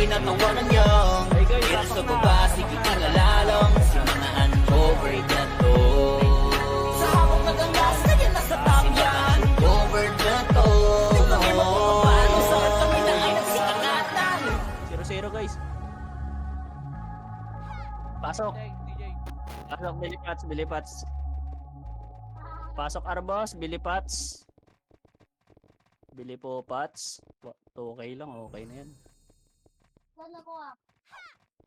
tinatawanan niyong Pero sa baba, sige kalalalong Si mga uncovered na to Sa habang nagangas, kaya nasa top yan Uncovered na to Tingnan mo mga paano sa kami na ay nagsikangatan 0-0 guys. Pasok. Pasok, Bilipats, Bilipats. Pasok Arbos, Bilipats. Bilipopats. 2K lang, okay na yan. Sana ko ah.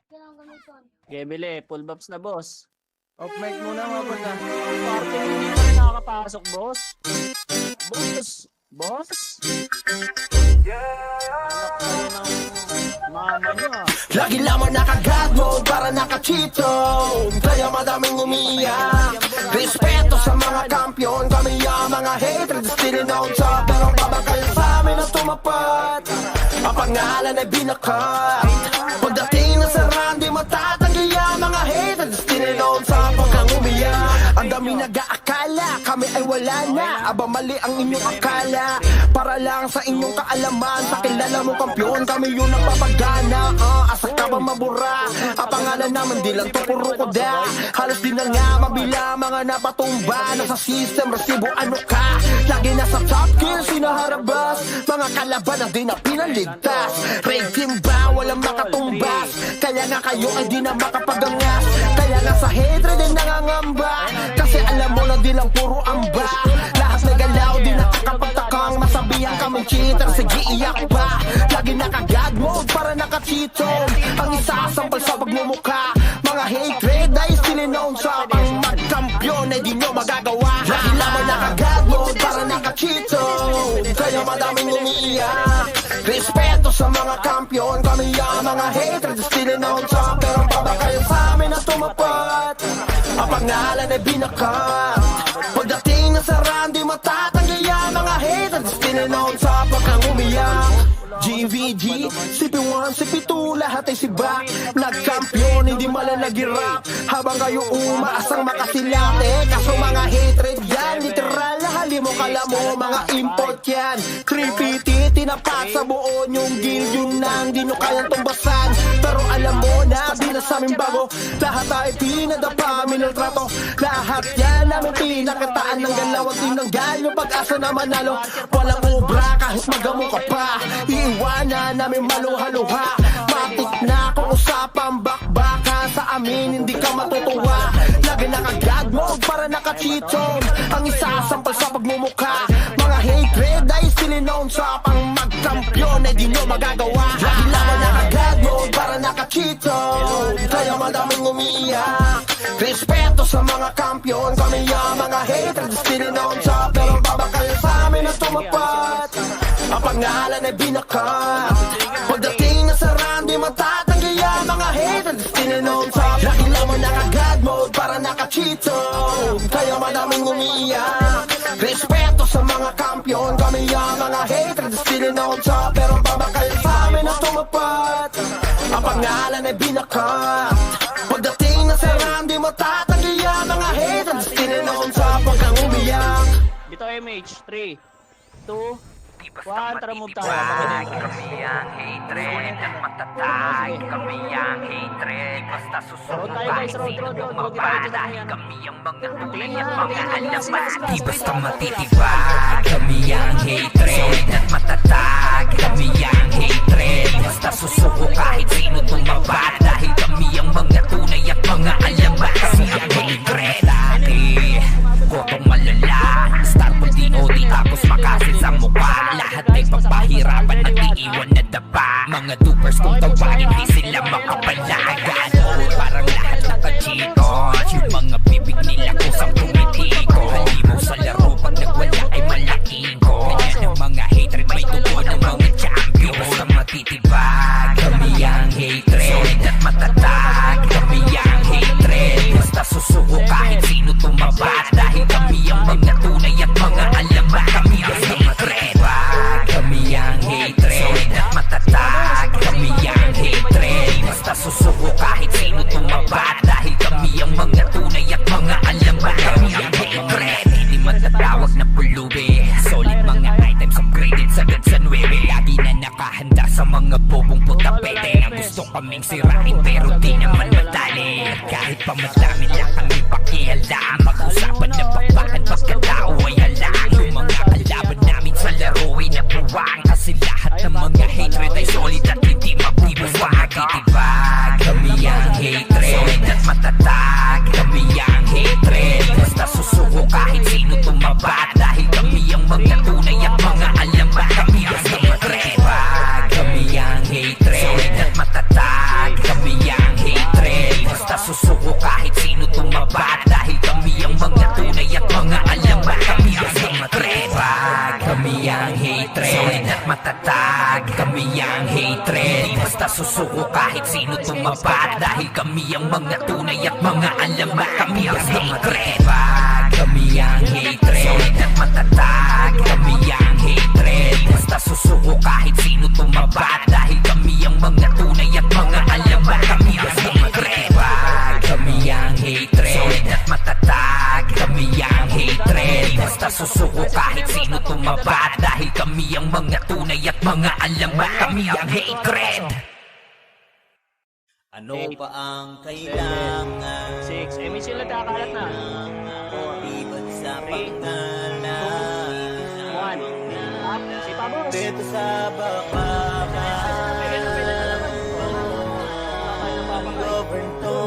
Kailangan gamiton. Okay, Bili, full buffs na boss. Off mic muna mga boss na. Party hindi pa rin nakakapasok, boss. Boss! Boss! Anak kayo ng mama nyo ah. Lagi lamang naka-God mode para naka-cheat zone. Kaya madaming umiiyak. Respeto sa mga kampiyon. Kami ang mga haters still out sa pero babakal sa amin na tumapat. Ang pangalan ay binakat. Pagdating na sa run, di matatanggi ang mga haters still out sa pagkang umiyak. Ang dami nag-aakala kami ay wala na. Aba mali ang inyong akala. Para lang sa inyong kaalaman. Sa kilala mo kampiyon, kami yung nagpapagana. Asa ka ba mabura? Ang pangalan naman di lang to puro koda. Halos di na nga mabila mga napatumba. Nasa system, resibo ano ka? Lagi nasa top gear, sinaharabas. Mga kalaban ang di na pinaligtas. Raid team ba? Walang makatumbas. Kaya nga kayo ay di na makapagangas. Kaya nga sa hatred ay nangangamba. Kasi alam mo na di lang puro amba. Lahat na galaw di nakakapagtakang masabihan kaming cheater. Sige iyak pa. Lagi naka-God mode para naka-cheaton. Ang isasampal sa pagmumukha. Mga hatred ay still known sa pang magkampiyon ay di nyo magagawa. Lagi lamang naka-God mode para naka-cheaton. Kaya madaming umiiyak. Respeto sa mga kampiyon. Kami ang mga hatred still known sa pero babakal sa amin na tumapat. Ang pangalan ay binakat. Pagdating na sa run, di matatanggi ang mga haters still known sa pagkang umiyak. GVG, CP1, CP2, lahat ay sibak. Nagkampiyon, hindi malalagirap. Habang kayo umaasang makasilate. Kaso mga hatred yan, literal na halimo kala mo. Mga import yan, 3PT, tinapat sa buo yung guild. Yun nang di nyo kayang tumbasan. Pero alam mo na, di na sa amin bago. Lahat ay pinadapa, minaltrato. Lahat yan namin pinakataan ng galaw at tinanggal yung pag-asa na manalo. Walang ubra kahit magamo ka pa. Iiwanan namin maluha-luha. Matik na kung usapang bakbaka. Sa amin hindi ka matutuwa. Lagi naka-God mode para naka-cheat zone. Ang isasampal sa pagmumukha. Mga hatred ay still known sa pang magkampiyon ay di nyo magagawa. Lagi lamang naka-God mode para naka-cheat zone. Kaya madaming umiiyak. Respeto sa mga kampiyon. Kami ang mga hatred still known sa pero babakal sa amin na tumapat. Ang pangalan ay binakat. Pagdating na sa run, di matatanggi ang mga haters still known sa lagi lamang naka-God mode para naka-cheat zone. Kaya madaming umiiyak. Respeto sa mga kampiyon. Kami ang mga haters still known sa pero babakal sa amin na tumapat. Ang pangalan ay binakat. Pagdating na sa run, di matatanggi ang mga haters still known sa pagkang umiyak. Dito MH, 3, 2, Basta tara move tayo. matitibag, kami ang hatred at matatag, kami ang hatred, basta susubukan, sino bumaba, dahil kami ang mga tunay at mga alamat. Di basta matitibag, kami ang hatred at matatag, kami ang hatred, basta susuko kahit sino tumaba, dahil kami ang mga tunay at mga alamat. Kami ang hatred, dati, kotong malala, star po DOD tapos makasin sa mukha. Lahat ay papahirapan at iiwan na daba. Mga dupers kung tawagin di sila makapalagan. Parang lahat naka-cheatos. Yung mga bibig nila kusang tumitiko. Halimaw sa laro pag nagwala ay malaking ko. Kaya ng mga hatred may tubo ng mga champion. Basta matitibag, kami ang hatred at matatag, kami ang hatred. Basta susuko kahit sino tumabat, dahil kami ang mga tunay at mga alamat. Kami ang hatred, kami ang hatred at matatag, kami ang hatred. Basta susuko kahit sino tumabat, dahil kami ang mga tunay at mga alamat. Kami ang hatred, hindi matatawag na pulubi. Solid mga items upgraded sagad sa 9. Lagi na nakahanda sa mga bobo Tipong puta pede ang gusto kaming sirain pero di naman madali. Kahit pa madami lang kami pakialam, pag-usapan na bakbakan pagkatao ay halaan. Yung mga kalaban namin sa laro ay nabuwang, kasi lahat ng mga hatred ay solid at hindi mabibawang. Titibag, kami ang hatred, solid at matatag. Kami ang hatred, basta susuko kahit sino tumapat. Dahil kami ang mga tunay at mga alamat. Kami ang hatred, kami ang hatred, solid at matatag. Kami ang hatred, basta susuko kahit sino tumapat. Dahil kami ang mga tunay at mga alamat. Kami ang hatred, kami ang hatred, solid at matatag. Kami ang hatred, basta susuko kahit sino tumapat. Dahil kami ang mga tunay at mga alamat. Kami ang hatred, kami ang hatred, solid at matatag. Kami ang hatred, basta susuko kahit sino tumapat. Dahil kami ang mga tunay at mga alamat. Kami ang hatred, kami ang hatred, solid at matatag. Kami ang hatred, basta susuko kahit sino tumapat. Dahil kami ang mga tunay at mga alamat. Kami ang hatred. Ano pa ang kailangan? 6. Eh, may sila nakakalat na. Liban sa 3, pangalan 1. Up. Si Pabos. Dito sa bakbakan govern to.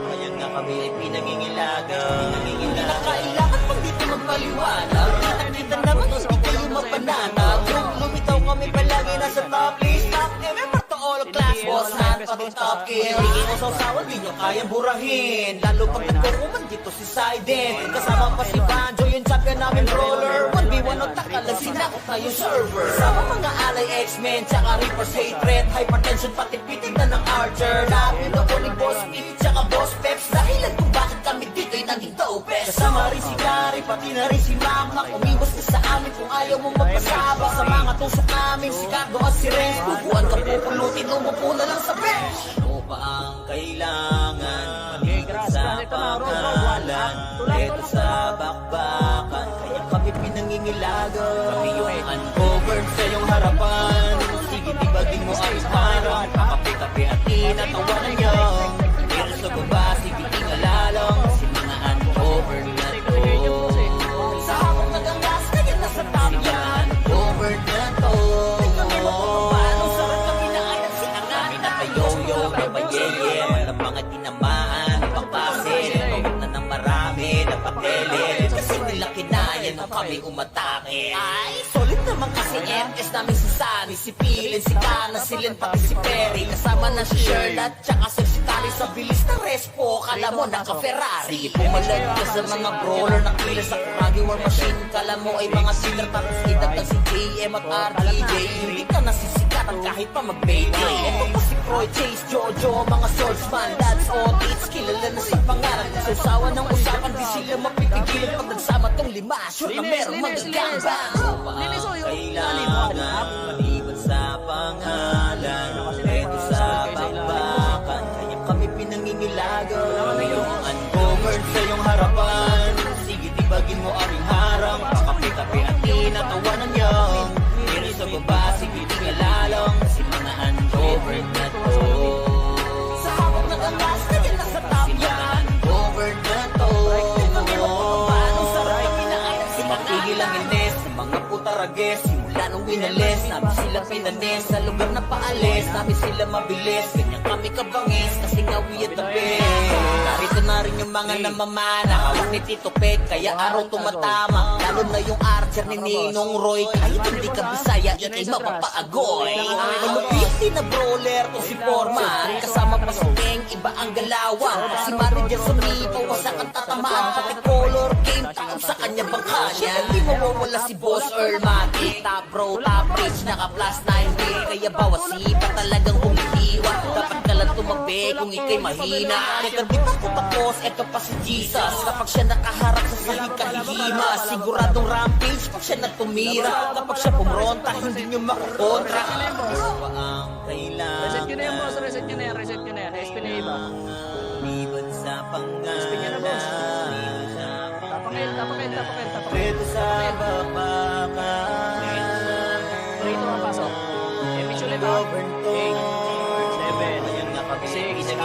Kaya nga kami ay pinangingilagan. Hindi na kailangan pang dito magpaliwanag. Kita naman hindi kayo mapanatag. Lumitaw kami palagi nasa top list. Top MMR to all class boss. Hand pati top kill. Hindi ko sausawan, di nyo kayang burahin. Lalo pag nagkukuman dito si Saiden. Kasama pa si Banjo, yung champion namin brawler. 1v1 o takalag, sinakot na yung server. Kasama mga alay X-Men, tsaka Reaper's hatred. Hypertension pati pitin na ng Archer. Lapin ako ni Boss Pete, tsaka Boss Peps. Dahilan kung bakit kami dito'y naging topes. Kasama rin si Gary, pati na rin si Mama. Umiwas ka sa amin kung ayaw mong magpasaba. Sa mga tusok namin, si Cardo at si Renz. Bubuan ka pupulutin, umupo na lang sa bench. Ano pa ang kailangan? Paligid sa pangalan. Ito sa bakbakan, kaya kami pinangingilagan. Kami yung uncovered sa iyong harapan. Sige, tibagin mo ang harang. Kakapi-kapi at tinatawanan niyo. Pero sa baba, sige, tingalalong. Kasi mga uncovered na to. Sa habang nagangas, kaya nasa top yan. Uncovered na to. Paano sarap kami na ay nagsinangan? Kami nakayoyo, kabayeye. Walang mga tinamaan, pagpase. Bawag na ng marami, napatele. Kasi nila kinayan nung kami umatake. Ay, solid naman kasi MS namin si Sunny, si Pilin, si Kana, si Len, pati si Perry. Kasama na si Sherlock, tsaka si Tari sa bilis ng respo. Kala mo naka-Ferrari. Sige, pumalag ka sa mga brawler na kila sa Kuragi War Machine. Kala mo ay mga singer, tapos idagdag si JM at RDJ. Hindi ka nasisikatan kahit pa mag-Mayday. Ito pa si Croy, Chase, Jojo, mga swordsman. That's all it's kilala na sa pangarap. Sa usawa ng usapan, di sila mapipigilan pag nagsama tong lima. Sure na merong magagamba. Linis o yung Kailangan maliban sa pangalan. Ito sa bakbakan, kaya kami pinangingilagan. Kami yung uncovered sa iyong harapan. Sige, tibagin mo aming harang. Kakapi-kapi at tinatawanan niyo. Pero sa baba, sige, tingalalong. Kasi mga uncovered na to. Sa habang nagangas, kaya nasa top yan. Uncovered na to. Paano sarap kami na ay nagsimatigil ang ines. Mga putarages, simula nung winalis. Namin sila pinanes, sa lugar na paalis. Namin sila mabilis, ganyan kami kabangis. Kasi nga we at the best. Narito na rin yung mga namamana. Hawak ni Tito Pet, kaya araw tumatama. Lalo na yung Archer ni Ninong Roy. Kahit hindi ka Bisaya, ikay mapapaagoy. Malupit din na brawler to si Foreman. Kasama pa si Teng, iba ang galawan. Si Marijan sumipo, wasak ang tatamaan. Pati color game, taon sa kanya bangkanya. Di mawawala si Boss Earl Matic. Top bro, top rich, naka plus 9 day. Kaya bawat sipa talagang umitiwa. Dapat ka lang tumabi kung ikay mahina. Teka di pa ko tapos, eto pa si Jesus. Kapag siya nakaharap sa sahig kahihima. Siguradong rampage pag siya nagtumira. Kapag siya pumronta, hindi nyo makakontra. Ano pa ang kailangan? Reset nyo na yan, boss. Reset nyo na yan. Reset nyo na yan. SP na iba. Liban sa SP nyo na, boss. pangalan. Tapakail, tapakail, tapakail, tapakail. Dito sa bakbakan. Rito ang pasok. Eh, Mitchell, iba.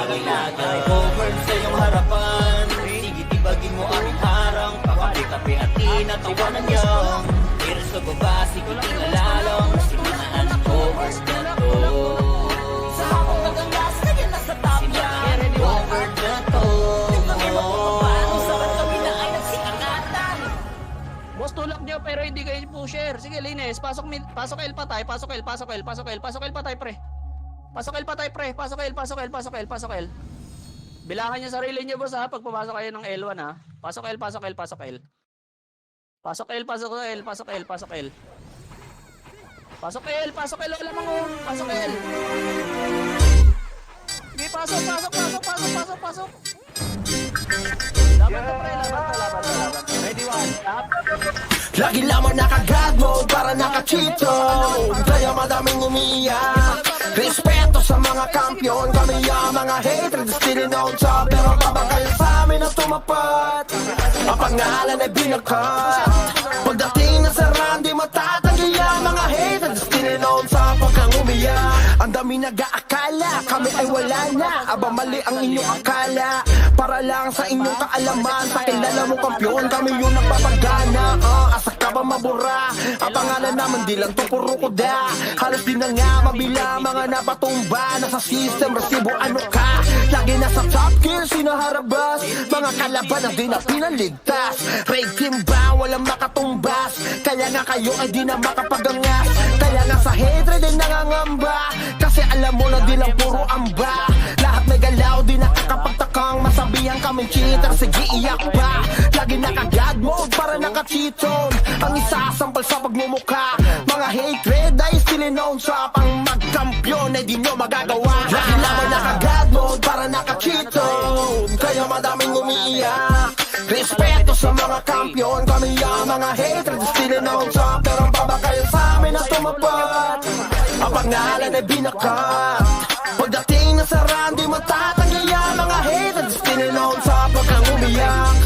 Ilagay over sa iyong harapan. Sige tibagin mo aming harang. Pakapit-tapi at tinatawanan niyo. Pero sa baba, sige tingalalong. Simanaan over na to. Sa habang nagangas, kaya nasa top yan. Over na to. Ang sarap kami na ay nagsiangatan. Boss, tulak niyo pero hindi kayo pusher. Sige, Lines, pasok L patay, pasok L patay, pre. Pasok L patay, pre. Pasok L. Bilangan niyo sarili niyo, boss, ha, pag pumasok kayo ng L1, ha. Pasok L. Pasok L, wala mango. Pasok L. Sige, pasok. Laban to, pre, laban to. Ready, one, tap. Lagi lamang naka-God mode para naka-cheato. Kaya madaming umiyak. Respeto sa mga kampiyon. Kami ang mga haters, still in on top. Pero babagayan sa amin ang tumapat. Ang pangalan ay binakat. Pagdating na sa run, di matatanggi ang mga haters, still in on top. Huwag kang umiyak. Ang dami nag-aakala kami ay wala na. Aba mali ang inyong akala. Para lang sa inyong kaalaman. Sa kilala mo kampiyon, kami yung nagpapagana. Asa ka ba mabura? Ang pangalan naman di lang to puro kuda. Halos di na nga mabila mga napatumba. Nasa system, resibo ano ka? Lagi nasa top gear, sinaharabas. Mga kalaban na di na pinaligtas. Raid team ba? Walang makatumbas. Kaya nga kayo ay di na makapagangas. Kaya nga sa hatred ay nangangamba. Kasi alam mo na di lang puro amba. Lahat may galaw, di nakakapagtakang masabihan kaming cheater. Sige iyak pa. Lagi naka-God mode para naka-cheaton. Ang isasampal sa pagmumukha. Mga hatred ay still in on top. Ang magkampiyon ay di nyo magagawa. Lagi naman naka-God mode para naka-cheaton. Kaya madaming umiiyak. Respeto sa mga kampiyon. Kami ang mga hatred still in on top. Pero ang babakayan sa amin na tumapat. Ang pangalan ay binakat. Pagdating na sa run, di matatanggi ang mga haters, still in on top. Huwag kang umiyak.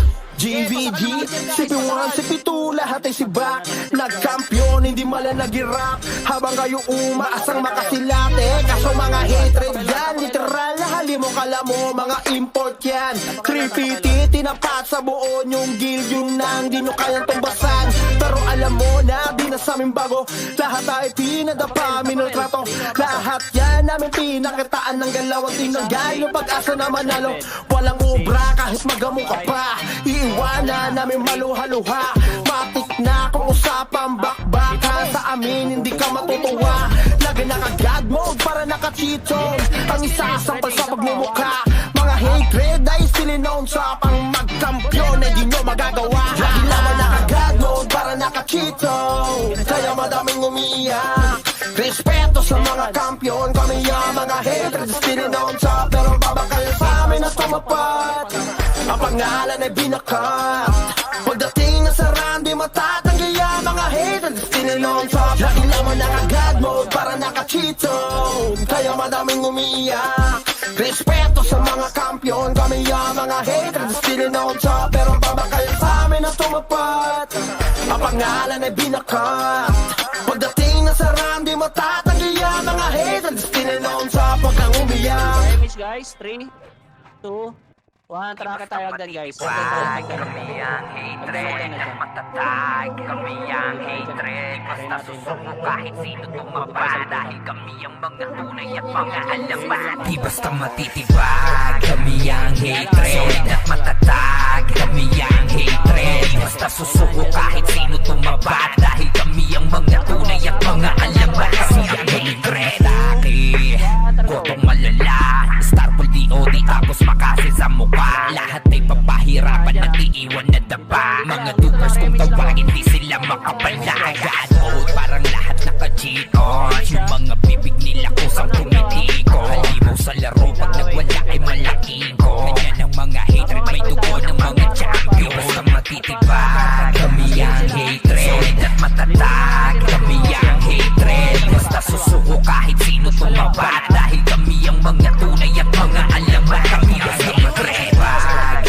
GVG, CP1, CP2, lahat ay sibak. Nagkampiyon, hindi mala nag-irap. Habang kayo umaasang makasilate. Kaso mga hatred yan, literal na halimo kala mo. Mga import yan, 350, tinapat sa buo yung guild. Yung nang di nyo kayang tumbasan. Pero alam mo na, di na sa aming bago. Lahat ay pinadapa, minultrato. Lahat yan namin pinakitaan ng galaw. Ang tinanggal yung pag-asa na manalo. Walang ubra kahit magamo ka pa. Iiwanan namin maluha-luha. Matik na kung usapang bakbakan. Sa amin hindi ka matutuwa. Lagi naka-God mode para naka-cheaton. Ang isasampal sa pagmumukha. Mga hatred ay still in on top. Ang magkampiyon ay di nyo magagawa. Lagi naman naka-God mode para naka-cheaton. Kaya madaming umiiyak. Respeto sa mga kampiyon. Kami ang mga hatred still in on top. Pero babakayan sa amin na tumapat. Ang pangalan ay binakat. Pagdating na sa run, di matatanggi ang mga haters, still in on top. Lagi naman naka-God mode para naka-cheaton. Kaya madaming umiiyak. Respeto sa mga kampiyon. Kami ang mga haters, still in on top. Pero babakayan sa amin na tumapat. Ang pangalan ay binakat. Pagdating na sa run, di matatanggi ang mga haters, still in on top. Huwag kang umiyak. Damage, guys. 3, 2, 1, tara tayo agad, guys. Kami ang hatred at matatag. Kami ang hatred. Basta susuko kahit sino tumaba. Dahil kami ang mga tunay at mga alaman. Di basta matitibag. Kami ang hatred at matatag. Kami ang hatred. Basta susuko kahit sino tumaba. Dahil kami ang mga tunay at mga alaman. Kasi ang hatred akin kotong malala. Starfall DOD tapos makasin sa mukha. Lahat ay papahirapan at iiwan na daba. Mga dupers kung tawagin di sila makapalagan. Oh, parang lahat naka-cheat on. Yung mga bibig nila kusang tumitiko. Halimaw sa laro pag nagwala ay malaking ko. Ganyan ang mga hatred, may dugo ng mga champion. Basta matitibag. Kami ang hatred at matatag. Kami ang hatred. Basta susuko kahit sino tumapat. Dahil kami ang mga tunay at mga alaman. Kami ang hatred.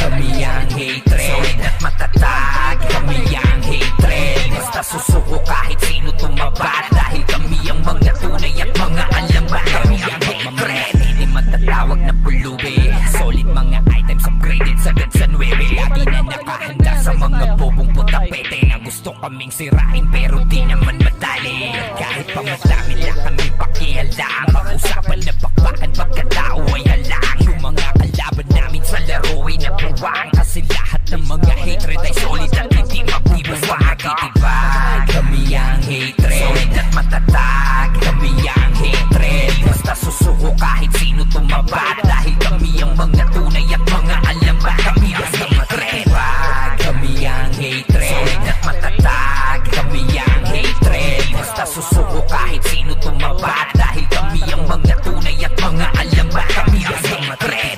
Kami ang hatred at matatag. Kami ang hatred. Basta susuko kaming sirain pero di naman madali. Kahit pa madami lang kami pakialam, mag-usapan na bakbakan pagkatao ay halang. Yung mga kalaban namin sa laro ay nabuwang, kasi lahat ng mga hatred ay solid at hindi mabibuwag. Titibag, kami ang hatred, solid at matatag. Kami ang hatred, basta susuko kahit sino tumabad. Dahil kami ang mga tunay at mga alamat. Kami ang hatred, kami ang hatred, solid at matatag. Kami ang hatred, basta susuko kahit sino tumabad. Dahil kami ang mga tunay at mga alamat. Kami ang hatred,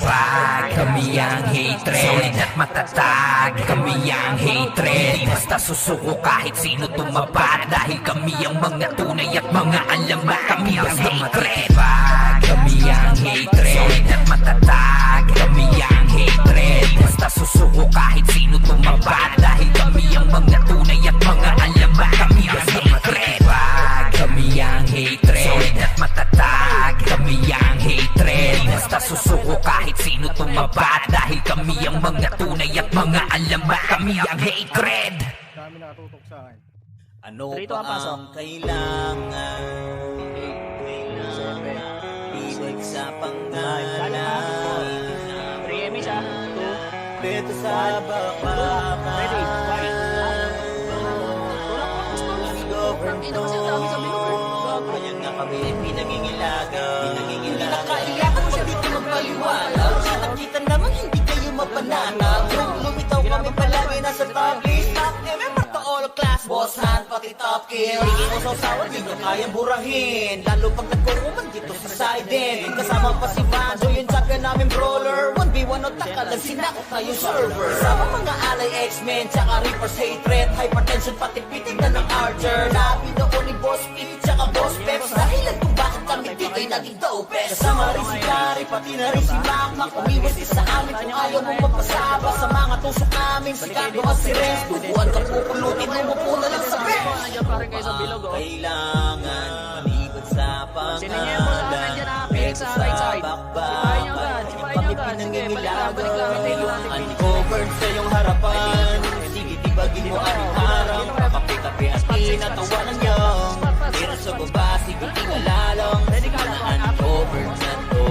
kami ang hatred, solid at matatag. Kami ang hatred, basta susuko kahit sino tumabad. Dahil kami ang mga tunay at mga alamat. Kami ang hatred, kami ang hatred, solid at matatag. Kami ang hatred, basta susuko kahit sino tumabad. Dahil kami ang mga tunay at mga alamat. Kami ang hatred, kami ang hatred, solid at matatag. Kami ang hatred, basta susuko kahit sino tumabad. Dahil kami ang mga tunay at mga alamat. Kami ang hatred. Dami nakatutok sa akin. Ano Dito pa ang pasok. ang kailangan? Ibig sa pangalan. 3 MH ah. 2. Beto sa bakbakan. Ready? Fight. Ina kasi ang dami sa bilog eh. Ayan na kami pinangingilagan. Hindi na kailangan pa dito magpaliwanag. Nakita naman hindi kayo mapananag. Kung lumitaw kami palagi nasa top list. Top member to all class. Boss hand pati top kill. Hindi mo sasawa di nyo kayang burahin. Lalo pag nagkuruman dito sa side din. Kasama pa si Banjo yung champion namin brawler. 1v1 o takalag sinakot na yung server. Kasama mga alay X-Men tsaka Reaper's hatred. Hypertension pati pitig na ng Archer. Labi doon ni Boss Pete tsaka Boss Peps. Dahilan kung bakit kami dito'y naging dopest. Kasama rin si Gary pati na rin si Makmak. Umiwas ka sa amin kung ayaw mong magpasaba. Sa mga tusok namin si Cardo at si Renz. Tubuan ka pupulutin mo po na lang sa bench. Nandiyan pa rin kayo sa bilog oh. Kailangan malibad sa pangalan. Sino niya yung boss? Nandiyan na, Felix sa right side. Sipahin niyo agad, sipahin niyo agad. Sige, balik lang, balik lang. Hintayin lang natin Felix. Uncovered sa iyong harapan. Sige, tibagin mo ang harang. Kape-kape at pinatawanan niyo. Pero sa baba, sige, tingalalang. Uncovered na to.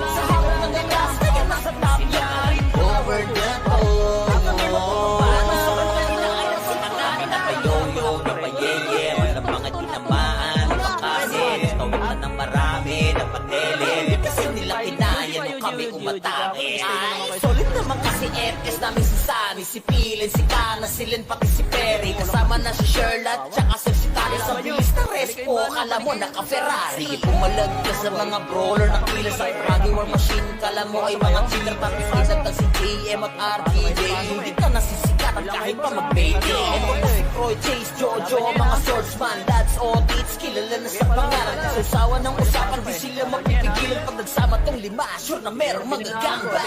Sa hawak ng gas, kaya nasa top yan. Uncovered na to. Napayoyo, napayeye. Ng mga tinamaan, napakasin. Tawanan ng marami, napatele. Kasi nila kinaya nung kami umatake. Ay, solid naman kasi FS namin si Sunny, si Pilin, si Kana, si Len, pati si Perry. Kasama na si Sherlock, tsaka si Tali sa bilis na respo. Kala mo naka-Ferrari. Sige, pumalag ka sa mga brawler na killer sa Froggy War Machine. Kala mo ay mga killer, tapos nagtag si JM at RTJ. Hindi ka nasisikatan kahit pa mag-baby. Eto na si Troy, Chase, Jojo, ang mga swordsman. That's all it's kilala na sa pangalan. Susawa ng usapan, di sila mapipigilan. Pag nagsama tong lima, sure na merong magagamba.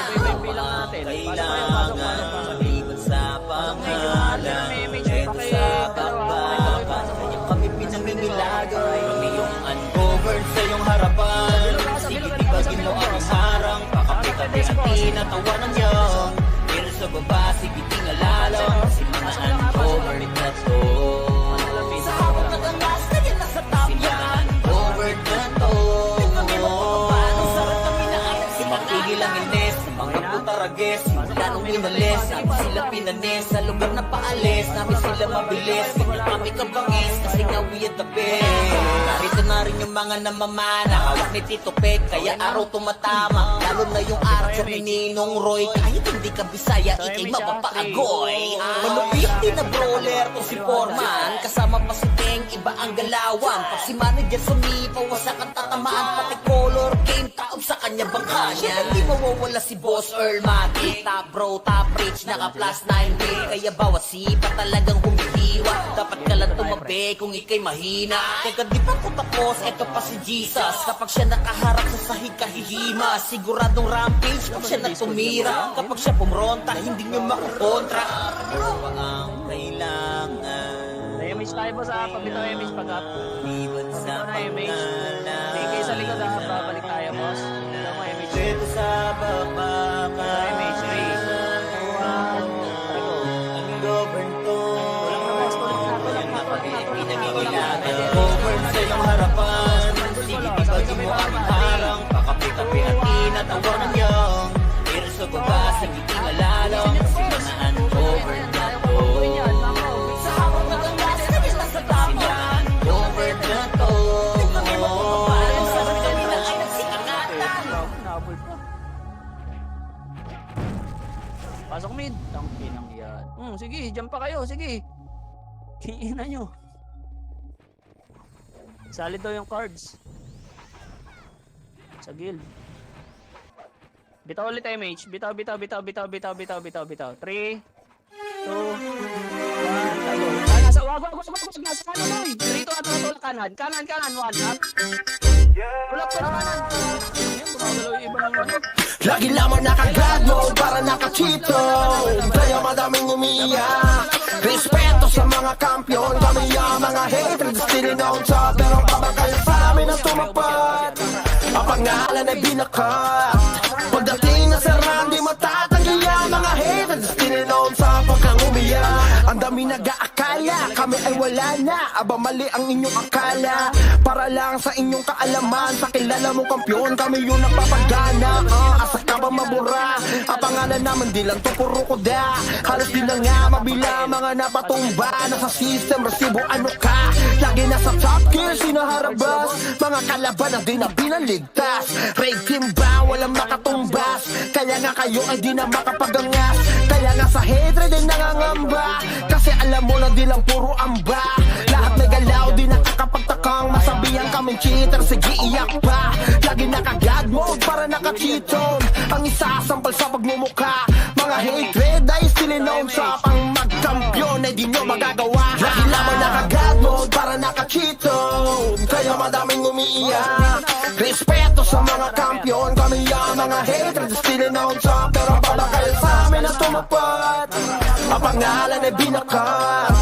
Kailangan malibad sa pangalan. Beto sa bakbakan. Kami pinangingilagan. Kami yung uncovered sa iyong harapan. Sige, tibagin mo ang harang. Pakapi-kapi at tinatawanan niyo. Pero sa baba, sige, tingalalang. Kasi mga uncovered na to. Sa hawak ng angas, kaya nasa top yan. Uncovered na to. Mapigil ang ines, mga putarages. Simula nung inalis, namin sila pinanis. Sa lugar na paalis, namin sila mabilis. Kanya kami kabangis, kasi nga we at the best. Narito na rin yung mga namamana. Hawak ni Tito Peg, kaya araw tumatama. Lalo na yung Archer ni Ninong Roy. Kahit hindi ka Bisaya, ikay mapapaagoy. Malupit din na brawler to si Foreman. Kasama pa si Teng, iba ang galawan. Pag si manager sumipaw, wasak ang tatamaan. Pati color game, taob sa kanya bangka. Hindi mawawala si Boss Earl Matic. Top bro, top rich, naka plus 9 grade. Kaya bawat sipa talagang humihiwa. Dapat ka lang tumabi kung ikay mahina. Teka di pa ko tapos, eto pa si Jesus. Kapag siya nakaharap sa sahig kahihima. Siguradong rampage pag siya natumira. Kapag siya pumronta, hindi nyo makukontra. Ano ba ang kailangan? Image tayo po sa pabitaw image pag-up. Liwan sa Ito na image. pangalan. Hindi kayo sa likod ha, babalik tayo boss. Ito mo image. Beto sa bakbakan. Image 3, 2, 1, Ang govern to. Walang rest aming harang, pakapi-kapi at tinatawanan niyong pero sa baba, sa giting alalong si mga uncovered na to. Sa habang magangas, naging lang sa tama, uncovered na to. Kami magpapapalan sa kanila ay nagsikangatan. Nabol pa. Pasok mid. Tangkin ang yan. Sige, jump pa kayo. Sige. Kiina nyo. Solid daw yung cards. Sa guild. Bitaw ulit MH. Bitaw. 3, 2, 1, tago. Nasa wag. Nasa kanan, boy. 3, 2, 1, kanan. Kanan, 1 up. Ulap pa kanan. Ayan, gumagalaw yung iba ng ano. Lagi lamang naka-God mode para naka-cheato. Kaya madaming umiiyak. Respeto sa mga kampiyon, kami ang mga haters, still on top. Pero pabakal sa amin ang tumapat. Ang pangalan ay binakat. Pagdating na sa run, di matatanggi ang mga haters, still on top. Pag kang umiyak, ang dami nag-aakala kami ay wala na, aba mali ang inyong akala. Para lang sa inyong kaalaman, sa kilala mong kampiyon, kami yung nagpapagana. Asa ka ba mabura? Ang pangalan naman di lang to puro kuda. Halos di na nga mabila mga napatumba. Nasa system, resibo ano ka? Lagi nasa top gear, sinaharabas. Mga kalaban na di na pinaligtas. Raid team ba? Walang makatumbas. Kaya nga kayo ay di na makapagangas. Kaya nga sa hatred ay nangangamba. Kasi alam mo na di lang puro amba. Lahat may galaw, di nakakapagtakang masabihan kaming cheater, sige iyak pa. Lagi naka-God mode para naka-cheaton. Ang isasampal sa pagmumukha. Mga hatred ay still known sa pang magkampiyon ay di nyo magagawa. Lagi lamang naka-God mode para naka-cheaton. Kaya madaming umiiyak. Respeto sa mga kampiyon, kami ang mga hatred still known sa pero babakal sa amin ang tumapat. Ang pangalan ay binakat.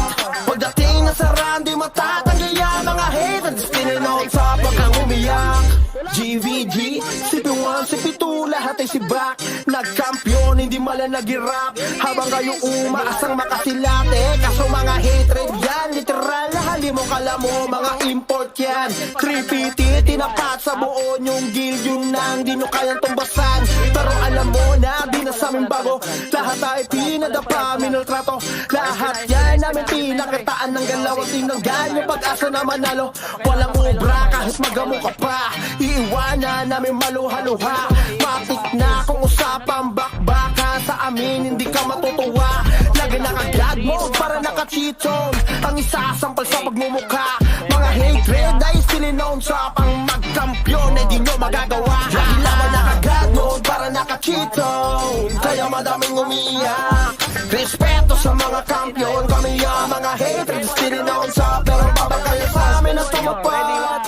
Pagdating na sa run, di matatanggi ang mga haters, still known sa pag kang umiyak. GVG, CP1, CP2, lahat ay sibak. Nagkampiyon, hindi mala nag-rap. Habang kayo umaasang makasilate. Kaso mga hatred yan, literal na halimo kala mo, mga import yan. 350, tinapat sa buo yung guild, yun nang di nyo kayang tumbasan. Pero alam mo na, di na sa amin bago. Lahat ay pinadapa, minultrato. Lahat yan namin pinakitaan ng galaw at tinanggal yung pag-asa na manalo. Walang ubra kahit magamo ka pa. Iiwanan namin maluha-luha. Matik na kung usapang bakbaka. Sa amin hindi ka matutuwa. Lagi naka-God mode para naka-cheaton. Ang isasampal sa pagmumukha. Mga hatred ay still known sa pang magkampiyon ay di nyo magagawa. Lagi naman naka-God mode para naka-cheaton. Kaya madaming umiiyak. Respeto sa mga kampiyon, kami ang mga hatred still known sa pero babakal sa amin ang tumapat.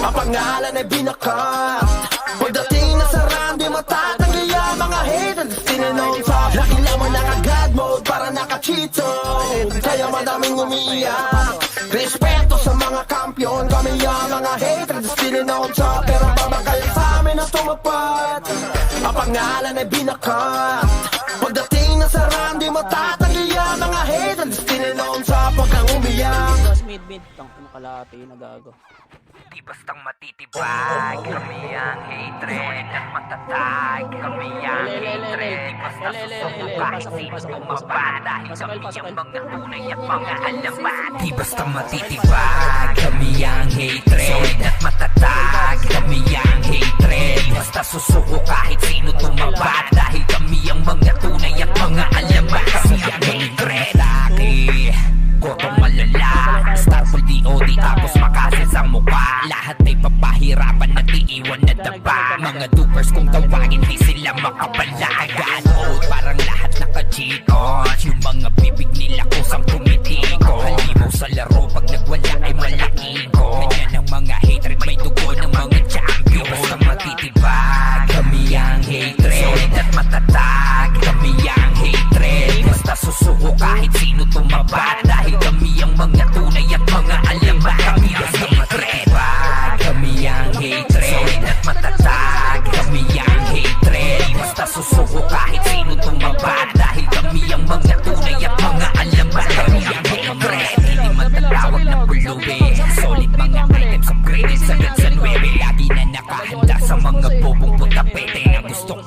Ang pangalan ay binakat. Pagdating na sa run, di matatanggi ang mga haters, still known sa lagi lamang naka-God mode para naka-cheaton. Kaya madaming umiiyak. Respeto sa mga kampiyon, kami ang mga haters, still known sa pero babakal sa amin ang tumapat. Ang pangalan ay binakat. Pagdating na sa run, di matatanggi ang mga haters, still known sa pag kang umiyak. Tapos mid. Tang nakalati, nagago. Di bastang matitibag, kami ang hatred at matatag. Kami ang hatred, di basta susuko kahit sino tumaba. Dahil kami ang mga tunay at mga alamat. Di basta matitibag, kami ang hatred at matatag. Kami ang hatred, basta susuko kahit sino tumaba. Dahil kami ang mga tunay at mga alamat. Kami ang hatred. Gotong malala, Starfall DOD tapos makasis ang mukha. Lahat ay papahirapan at iiwan na daba. Mga dupers kung tawagin di sila makapalagan. Oh, parang lahat naka-cheat on. Yung mga bibig nila kusang tumitiko. Halimaw sa laro pag nagwala ay malakigo. Ganyan ang mga hatred, may dugo ng mga champion. Basta matitibag, kami ang hatred. Solid at matatag, kami ang hatred. Basta susuko kahit sino tumaba. Dahil kami ang mga tunay at mga alamat. Kami ang hatred. Kami ang hatred. Solid at matatag. Kami ang hatred. Basta susuko kahit sino tumaba.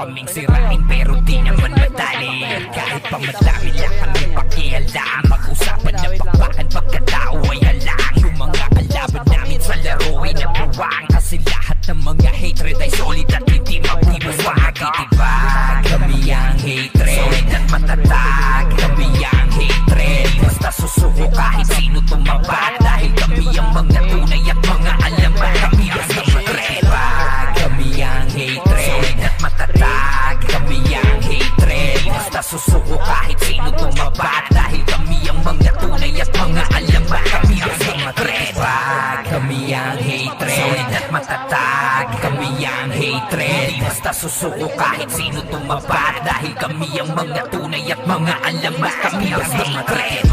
kaming sirain pero di naman madali. Kahit pa madami lang kami pakialam, mag-usapan na bakbakan pagkatao ay halang. Yung mga kalaban namin sa laro ay nabuwang, kasi lahat ng mga hatred ay solid at hindi mabibawag. Itibag kami ang hatred, solid at matatag. Kami ang hatred, basta susuko kahit sino tumabag. Dahil kami ang mga tunay at mga alamat. Kami ang hatred, kami ang hatred, solid at matatag. Kami ang hatred, basta susuko kahit sino tumabag. Dahil kami ang mga tunay at mga alamat. Kami ang hatred, kami ang hatred, solid at matatag. Kami ang hatred, basta susuko kahit sino tumabag. Dahil kami ang mga tunay at mga alamat. Kami ang hatred,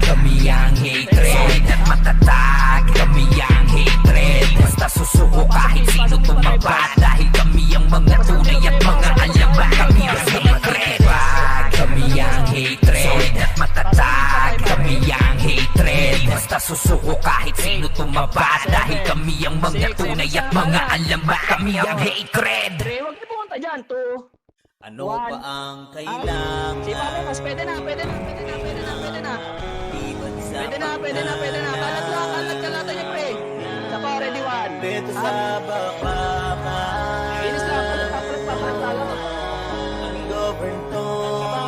kami ang hatred, solid at matatag. Kami ang hatred, basta susuko kahit sino tumabag. Dahil kami ang mga tunay at mga alamat. Kami ang hatred, kami ang hatred, solid at matatag. Kami ang hatred, basta susuko kahit sino tumabag. Dahil kami ang mga tunay at mga alamat. Kami ang hatred. Dre, huwag niyo pumunta dyan. 2. Ano pa ang kailangan? Si Papa, mas pwede na. Pwede na. Liban sa Pwede na. Kalat kalatan niyo, pre. Sa pa, ready 1. Beto sa bakbakan. Inis lang, papalag. Ang govern to.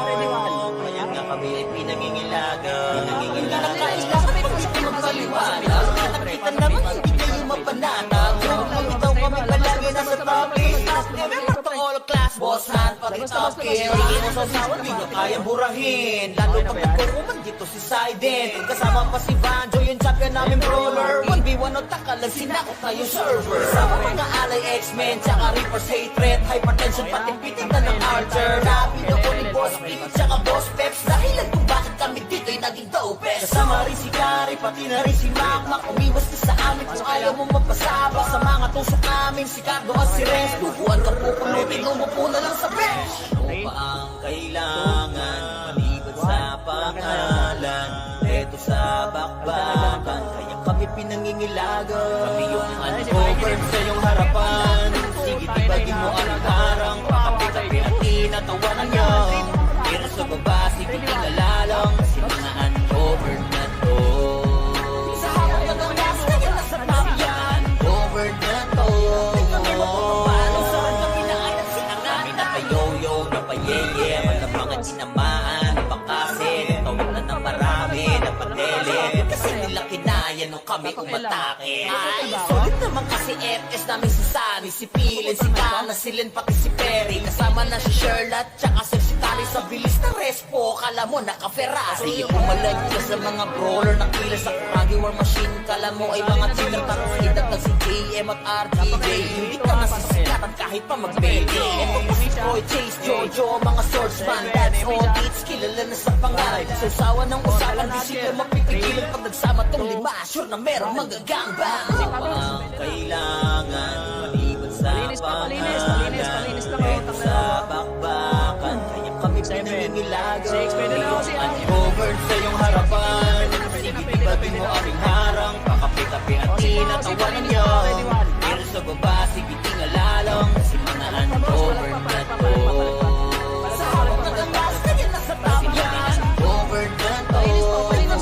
Ready 1. Ngayon nga kami ay pinangingilagan. Nais Bakit pag-iti magpaliwanag? Nakita naman hindi kayo mapanatag. Pagitaw kami palagi nasa top list. Remember to all class, boss hand, pag-itap kill. Hindi mo sasawan, di nyo kayang burahin. Lalo pag nagkukuman dito si Sident. Kasama pa si Banjo, yung champion namin brawler. 1v1 o takalag, sinakot na yung server. Sama mga alay X-Men, tsaka Reaper's hatred. Hypertension, pati pitin na ng Archer. Rapido ko ni Boss Pete, tsaka Boss Peps. Dahilan kung bakit kami dito'y naging dopest. Kasama rin si Gary, pati na rin si Mac. Umiwas ka sa amin kung ayaw mo magpasabak. Sa mga tusok namin, si Cardo at si Renz. Duguan ka pupunutin, umupo na lang sa bench. Ano pa ang kailangan? Maliban sa pangalan. Eto sa bakbakan, kaya kami pinangingilagan. Kami yung uncovered sa iyong harapan. Sige, tibagin mo ang harang. Pakapi-kapi at tinatawanan niyo. Pero sa baba, sige, tinalalang. Si mga uncovered na to. Sa hapon na ng gas, kaya nasa top yan. Covered na to. Paano saan kami na anak sinangan? Kami napayoyo, napayeye. Malamangan tinamaan, napakasin. Tawid na ng marami, napadele. Kasi nila kinaya nung kami umatake. Ay, sulit naman kasi FS namin si Sunny, si Pilin, si Dana, si Len, pati si Perry. Kasama na si Sherlock, tsaka si Tali. Sa bilis ng respo, kala mo naka-Ferrari. Pumalag ka sa mga brawler na kila sa Kragi War Machine. Kala mo ay mga cheater, tapos idag na si JM at RTJ. Hindi ka nasisikatan kahit pa mag-baby. Ito pa si Troy, Chase, Jojo, mga swordsman. That's all beats, kilala na sa pangalan. Susawa ng usapan, di sila mapipigilan. Pag nagsama tong lima, sure na meron magagangbang. Ang kailangan, maliban sa Palinis lang. Eto sa bakbakan, kaya kami pinangingilagan. Pwede na ako si Uncovered sa iyong harapan. Sige, tibagin mo aming harang. Pakapi-kapi at tinatawanan niyo. Pero sa baba, sige, tingalalang. Si mga uncovered na to. Sa hapon na ng gas, kaya nasa top yan. Uncovered na to. Paano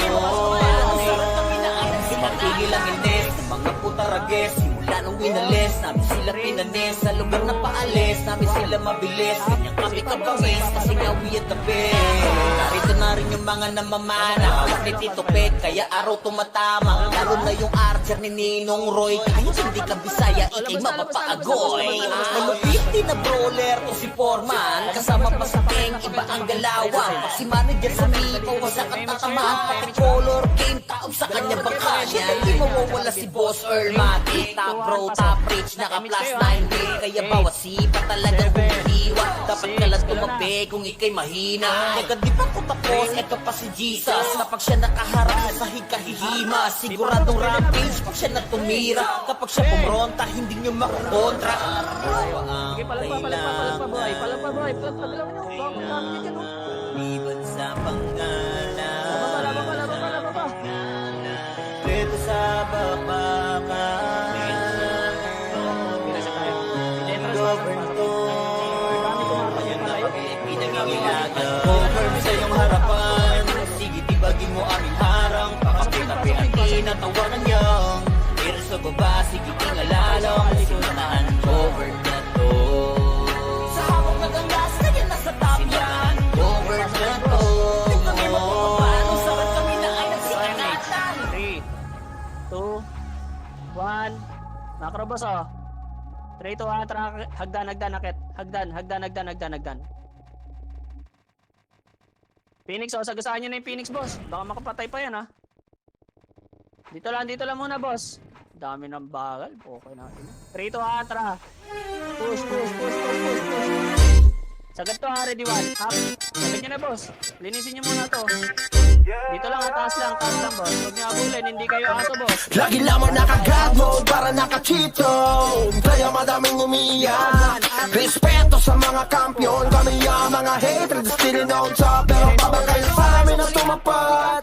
sarap kami na anak sinangan? Pagtigil ang ines, mga putarages. Simula nung winalis, namin sila pinanis. Sa lugar na paalis, namin sila mabilis. Ganyan kami kabangis, kasi nga we at the best. Narito na rin yung mga namamana. Hawak ni Tito Pet, kaya araw tumatama. Lalo na yung Archer ni Ninong Roy. Kahit hindi ka Bisaya, ikay mapapaagoy. Malupit din na brawler o si Foreman. Kasama pa sa Peng, iba ang galawan. Pag si manager sa Mipo, wasak at tatamaan. Pati color game, taob sa kanya bangkanya. Hindi mawawala si Boss Earl Matic. Top bro, top rich, naka plus 9 day. Kaya bawat sipa talagang humihiwa. Dapat ka lang tumabi kung ikay mahina. Teka di pa ko tapos, eto pa si Jesus. Kapag siya nakaharap sa sahig kahihima. Siguradong rampage pag siya natumira. Kapag siya pumronta, hindi nyo makukontra. Sige, palag pa, boy. Pagalaw nyo. Bakit namin yan dyan, oh? Liban sa pangalan. Laba pa. Dito sa bakbakan. Govern to. boss, oh. 3, 2, 1, tara, hagdan, akit. Hagdan. Phoenix, oh, sagasaan nyo na yung Phoenix, boss. Baka makapatay pa yan, ha. Dito lang muna, boss. Dami ng bagal. Okay natin. 3, 2, 1, tara. Push. Sagad to, ha, ready, 1. Up. Sagad nyo na, boss. Linisin nyo muna to. Dito lang, taas lang, boss. Huwag nyo abulin, hindi kayo aso, boss. Lagi lamang naka-God mode para naka-cheato. Kaya madaming umiiyak. Respeto sa mga kampiyon. Kami ang mga haters, still known top. Pero pabagay sa amin ang tumapat.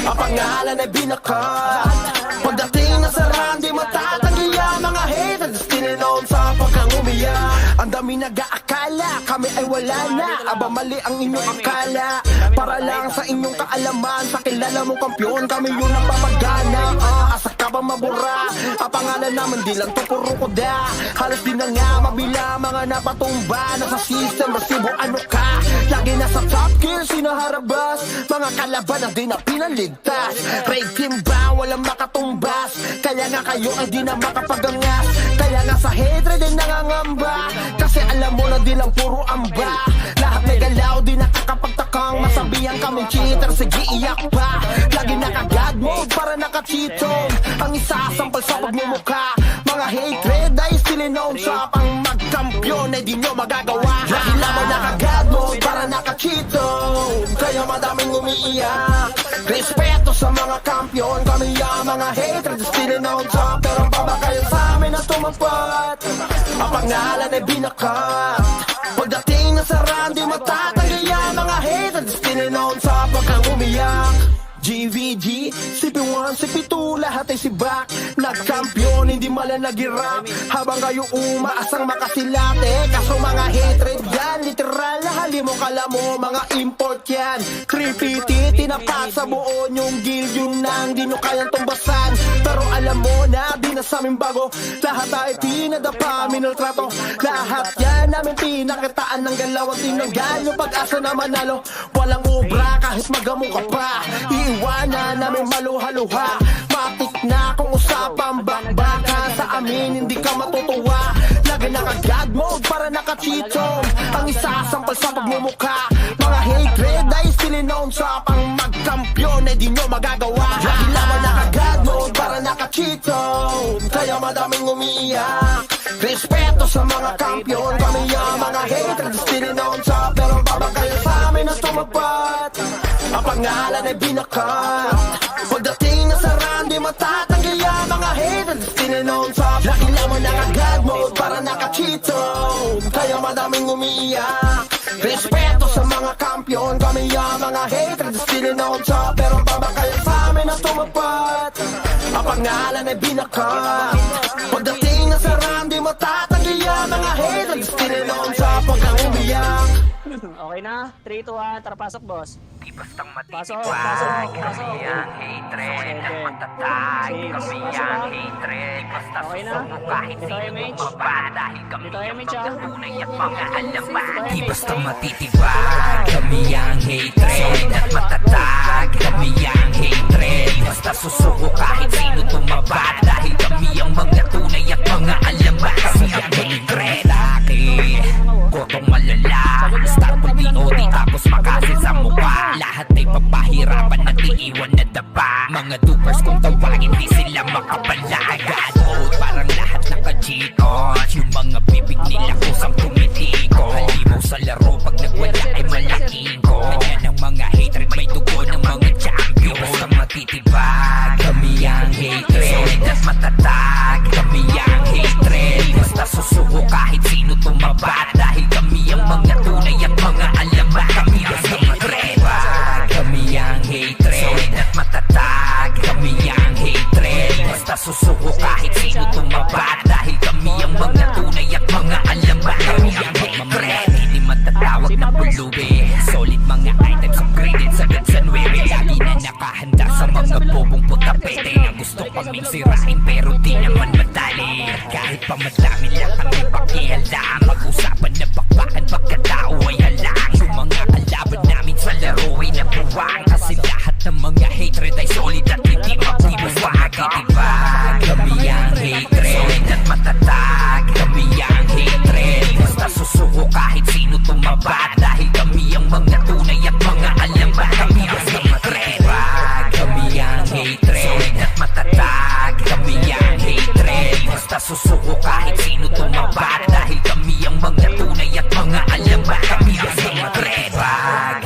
Ang pangalan ay binakat. Pagdating na sa run, di matatanggi ang mga haters, still known top. Pagkang umiyak, ang dami nag-aakala kami ay wala na. Aba mali ang inyong akala. Para lang sa inyong kaalaman, sa kilala mong kampiyon, kami yung napapagana. Asa ka ba mabura? Ang pangalan naman di lang to puro koda. Halos di na nga mabila mga napatumba. Nasa system, resibo ano ka? Lagi nasa top kill, sinaharabas. Mga kalaban ang di na pinaligtas. Raid team ba, walang makatumbas. Kaya nga kayo ay di na makapagangas. Kaya nga sa hatred ay nangangamba. Kasi alam mo na di lang puro amba. Lahat may galaw, di nakakapagtakang masabihan kaming cheater, sige iyak pa. Lagi naka-God mode para naka-cheato. Ang isasampal sa pagmumukha. Mga hatred ay still known sa pang magkampiyon ay di nyo magagawa. Lagi lamang naka-God mode para naka-cheato. Kaya madaming umiiyak. Respeto sa mga kampiyon. Kami ang mga hatred still known sa. Pero babakay sa amin na tumapat. Ang pangalan ay binakat. Pagdating na sa run, di matatanggi ang mga haters, still known sa pagkang umiyak. GVG, CP1, CP2, lahat ay sibak. Nagkampiyon, hindi malang nag-irap. Habang kayo umaasang makasilate. Kaso mga hatred yan, literal na halimo kala mo, mga import yan. 3PT, tinapat sa buo yung guild, yun nang di nyo kayang tumbasan. Pero alam mo na, di na sa amin bago. Lahat ay tinadapa, minaltrato. Lahat yan namin pinakitaan ng galaw at tinanggal yung pag-asa na manalo. Walang obra kahit magamo ka pa. Iiwanan namin maluha-luha. Matik na kung usapang bakbaka. Sa amin hindi ka matutuwa. Lagi naka-God mode para naka-cheato. Ang isasampal sa pagmumukha. Mga hatred ay still known sa pang magkampiyon ay di nyo magagawa. Lagi lamang naka-God mode para naka-cheato. Kaya madaming umiiyak. Respeto sa mga kampiyon. Kami ang mga hatred still known sa. Pero babakay sa amin na tumapat. Ang pangalan ay binakat. Pagdating na sa run, di matatanggi ang mga haters, still known top. Lagi lamang naka-God mode para naka-cheato. Kaya madaming umiiyak. Respeto sa mga kampiyon. Kami ang mga haters, still known top. Pero babakay sa amin na tumapat. Ang pangalan ay binakat. Pagdating na sa run, di matatanggi ang mga haters, still known top. Pagkang umiyak. Okay na? 3, 2, 1, tara, pasok, boss. Di bastang Pasok. matitibag. Kami ang hatred at matatag. Kami ang hatred. Basta Okay na? susuko kahit Dito, sino MH. bumaba. Dahil kami Dito, ang MH, mga tunay at mga alaman. Dito, Di MH. basta matitibag. Kami ang hatred at matatag. Kami ang hatred. Basta susuko kahit sino tumaba. Dahil kami ang mga tunay at mga alaman. Kami ang hatred. Kotong malala. Star po DOD tapos makasin sa mukha. Lahat ay papahirapan at iiwan na daba. Mga dupers kung tawagin di sila makapalagan. God parang lahat naka-cheat on. Yung mga bibig nila kusang tumitiko. Halimaw sa laro pag nagwala ay malaking ko. Kanya ng mga hatred may dugo ng mga champion. Basta matitibag. Kami ang hatred at matatag. Kami ang hatred. Basta susuko kahit sino tumabat. Dahil kami ang mga tunay at mga alaman. Kami ang hatred. Kami ang hatred at matatag. Kami ang hatred. Basta susuko kahit sino tumabat. Dahil kami ang mga tunay at mga alaman. Kami ang hatred. Hindi matatawag na pulubi. Solid mga items upgraded sagad sa 9. Lagi na nakahanda sa mga bobong putapete na gusto kaming sirain pero di naman madali. Kahit pa madami lang kami pakihanda. Mag-usapan na bakbakan pagkatao ay halang. Yung mga kalaban namin sa laro ay nabuwang. Kasi lahat ng mga hatred ay solid at hindi magtibos pa. Matitibag. Kami ang hatred at matatag, kami ang hatred. Basta susuko kahit sino tumabat, dahil kami ang mga tunay at mga alamat. Kami ang hatred, kami ang hatred. Solid at matatag, kami ang hatred. Basta susuko kahit sino tumabat, dahil kami ang mga tunay at mga alamat. Kami ang hatred,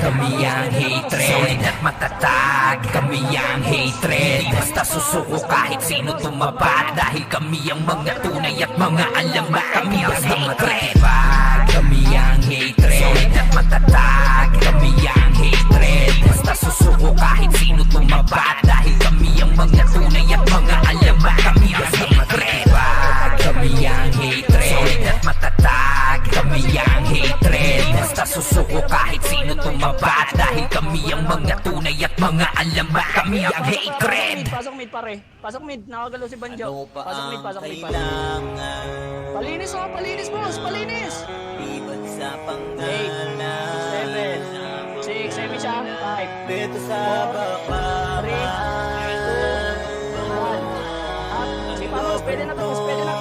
kami ang hatred. Solid at matatag, kami ang hatred. Basta susuko kahit sino tumabat, dahil kami ang mga tunay at mga alamat. Kami ang hatred, kami ang hatred. Solid at matatag, kami ang hatred. Basta susuko kahit sino tumabat, dahil kami ang mga tunay at mga alamat. Kami ang hatred, kami ang hatred. Solid at matatag, kami ang hatred. Basta susuko kahit sino tumabat, dahil kami ang mga tunay at mga alamat. Kami ang hatred. Pasok mid pare. Pasok mid. Nakagalaw si Banjo. Ano pa Pasok mid, ang pasok mid. kailangan? Palinis oh, palinis boss, palinis. Ibig sa 8, pangalan 7, 6, semi siya. 5, Dito sa 3, 2, 1. Si Pamos, pwede na to, boss. Pwede na.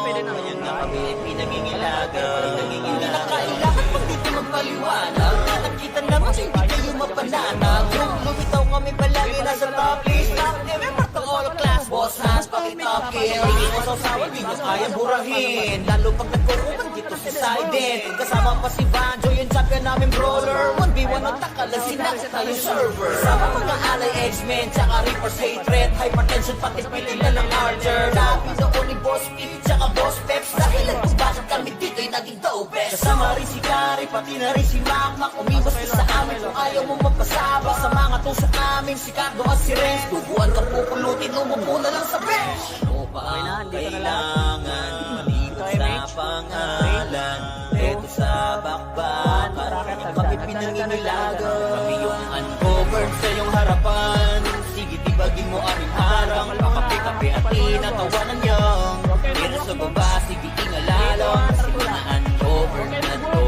Ayun na kami pinangingilagan. Hindi na kailangan pag dito magpaliwanag. Nakita naman hindi kayo mapananag. Kung lumitaw kami palagi nasa top list. Remember to all class boss hands, pakitop kill. Hindi mo sasawan, di nyo kaya burahin. Lalo pag nagkukuman dito sa side din. Kasama pa si Banjo, yung champion namin brawler. 1v1 ang takalan, sinakot tayo server. Kasama mga alay, X-Men, tsaka Reaper's hatred. Hypertension, pati pili na ng Archer. Labi noon ni Boss Pete, tsaka Boss Peps. Dahilan kung bakit kami dito'y naging dopest. Kasama rin si Kari, pati na rin si Makmak. Umibas ka sa amin kung ayaw mo magpasaba. Sa mga tusok namin, si Cardo at si Renz. Duguan ka pupulutin, umupo na lang sa bench. Ano pa ang kailangan? Maliban sa pangalan. Ito sa bakbakan, kami pinanginilagan. Kami yung uncovered sa iyong harapan. Sige, tibagin mo aming harang. Pakapi-kapi at tinatawanan niyang. Pero sa baba, sige, tingalalong. Kasi mga uncovered na to.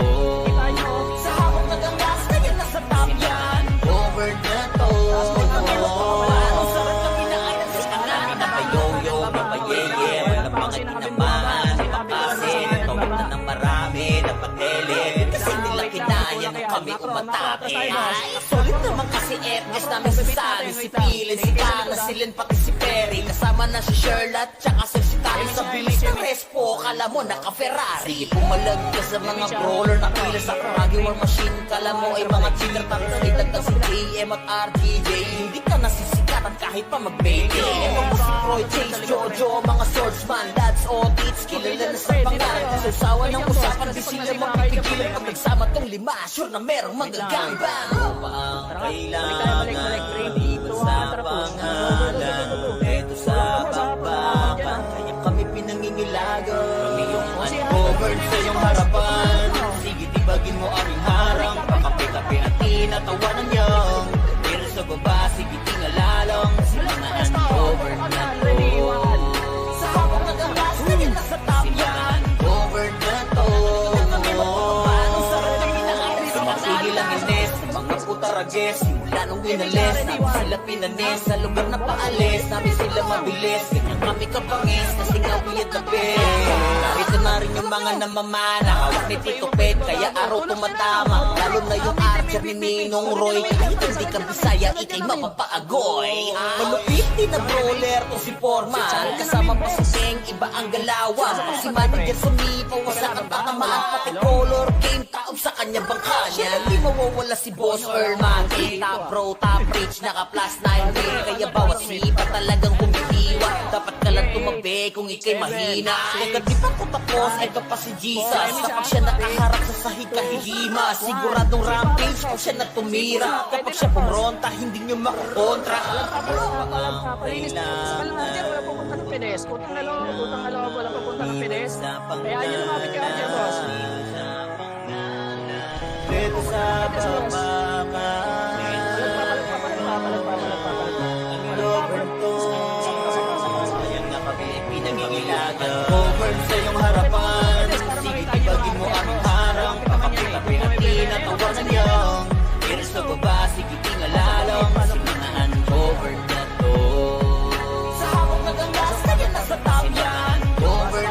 Sa habang nagangas, kaya nasa top yan. Uncovered na to. Ang sarap na pinaanan sa kanan. Napayoyo, napayeye. Walang mga tinamaan. Napakasin, tawag ng marami. Napatele. Kasi nila kinaya nung kami umatake. Ay, solid naman kasi FS namin si Sally, si Pilin, si Carla, si Lynn, pati si Perry. Kasama na si Sherlock, tsaka si Tali. Sa bilis ng respo, kala mo naka-Ferrari. Sige, pumalag ka sa mga brawler na pila sa Froggy War Machine. Kala mo ay mga cheater, tapos idagdag si JM at RTJ. Hindi ka nasisikatan kahit pa mag-baby. Ewan mo si Troy, Chase, Jojo, mga swordsman, dads, audits, kilala na sa pangalan. Susawa ng usapan, di sila mapipigilan. Pag nagsama tong lima, sure na merong magagangbang. Ano pa ang kailangan? Maliban sa pangalan. Ito sa bakbakan, kaya kami pinangingilagan. Kami yung uncovered sa iyong harapan. Sige, tibagin mo aming harang. Pakapi-kapi at tinatawanan niyang. Pero sa baba, sige, tingalalong. Sila na uncovered na to. Sa habang nagangas, kaya nasa top yan. Uncovered na to. Sumasigil ang ines, mga putarages. Simula nung inalis, namin sila pinanis. Sa lugar na paalis, namin sila mabilis. Ganyan kami kapangis, kasi nga we at the best. Narito na rin yung mga namamana. Hawak ni Tito Pet, kaya araw tumatama. Lalo na yung Archer ni Ninong Roy. Kahit hindi ka Bisaya, ikay mapapaagoy. Malupit din na brawler to si Foreman. Kasama pa si Seng, iba ang galawan. Pag si manager sumipaw, wasak ang tatamaan. Pati color game, taob sa kanya bangka niya. Hindi mawawala si Boss Erman. Top bro, top rich, naka plus 9 ring. Kaya bawat sipa talagang kumitiwa. Dapat ka lang tumabi kung ikay mahina. Kagad di pa ko tapos, eto pa si Jesus. Kapag siya nakaharap sa sahig kahihima, siguradong rampage kung siya na tumira. Kapag siya pumonta, hindi nyo makukontra. Palinis. Sa Archer, wala pupunta ng pedes. Utang na loob, wala pupunta ng pedes. Kaya yun lumapit ka, Archer, boss. Dito sa bakbakan, uncovered to. Ayan nga kami pinangingilagan. Uncovered sa iyong harapan. Sige, tibagin mo aming harang. Pakapi-kapi at tinatawanan niyang. Pero sa baba, sige, tingalalong. Kasi mga uncovered na to. Sa habang nagangas, kaya nasa top yan. Uncovered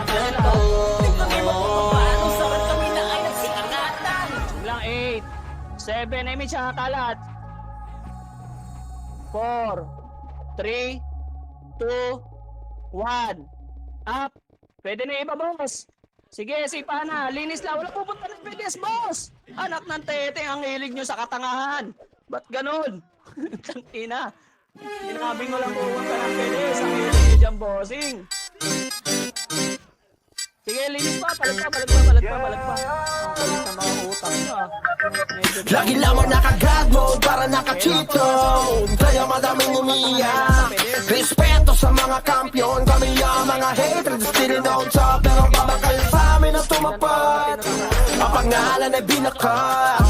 7, image siya, kalat. 4, 3, 2, 1. Up. Pwede na iba, boss. Sige, sipa na. Linis lang. Wala pupunta ng bilis, boss. Anak ng tete, ang hilig nyo sa katangahan. Ba't ganun? Tangina. Sinabi ko lang pupunta ng bilis. Ang hilig nyo dyan, bossing. Sige, linis pa. Palag pa. Ang kulit na mga utang nyo, ah. Medyo- Lagi lamang naka-God mode para naka-cheat zone. Kaya madaming umiiyak. Respeto sa mga kampiyon. Kami ang mga haters, still known sa pero babakal sa amin ang tumapad. Ang pangalan ay binakat.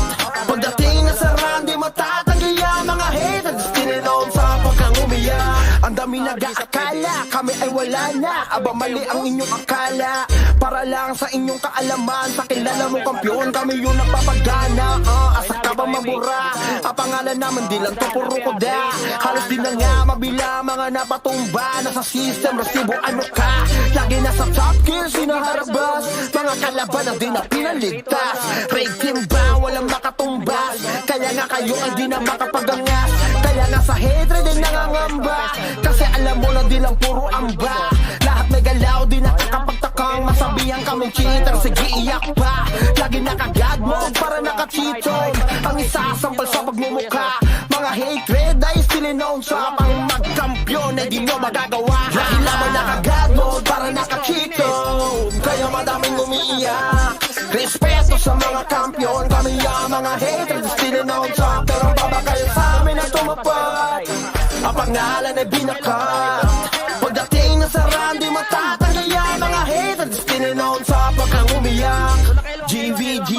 Pagdating na sa run, di matatanggi ang mga haters, still known sa pagkang umiyak. Ang dami nag-aakala, kami ay wala na. Aba mali ang inyong akala. Para lang sa inyong kaalaman, sa kilala mong kampiyon, kami yung nagpapagana. Asa ka ba mabura? Ang pangalan naman di lang to puro koda. Halos di na nga mabila mga napatumba. Nasa system, resibo ano ka? Lagi nasa top gear, sinaharabas. Mga kalaban na di na pinaligtas. Raid team ba? Walang makatumbas. Kaya nga kayo ay di na makapagangas. Kaya nga sa hatred ay nangangamba. Kasi alam mo na di lang puro amba. Lahat may galaw, di nakakapagtakang masabihan kaming cheater. Sige iyak pa. Lagi naka-God mode para naka-cheaton. Ang isasampal sa pagmumukha. Mga hatred ay still known sa pang magkampiyon ay di nyo magagawa. Lagi naman naka-God mode para naka-cheaton. Kaya madaming umiiyak. Respeto sa mga kampiyon. Kami ang mga hatred still known sa pero babakal sa amin ang tumapad. Ang pangalan ay binakat. Pagdating na sa run, di matatanggi ang mga haters, still known sa pagkang umiyak. GVG,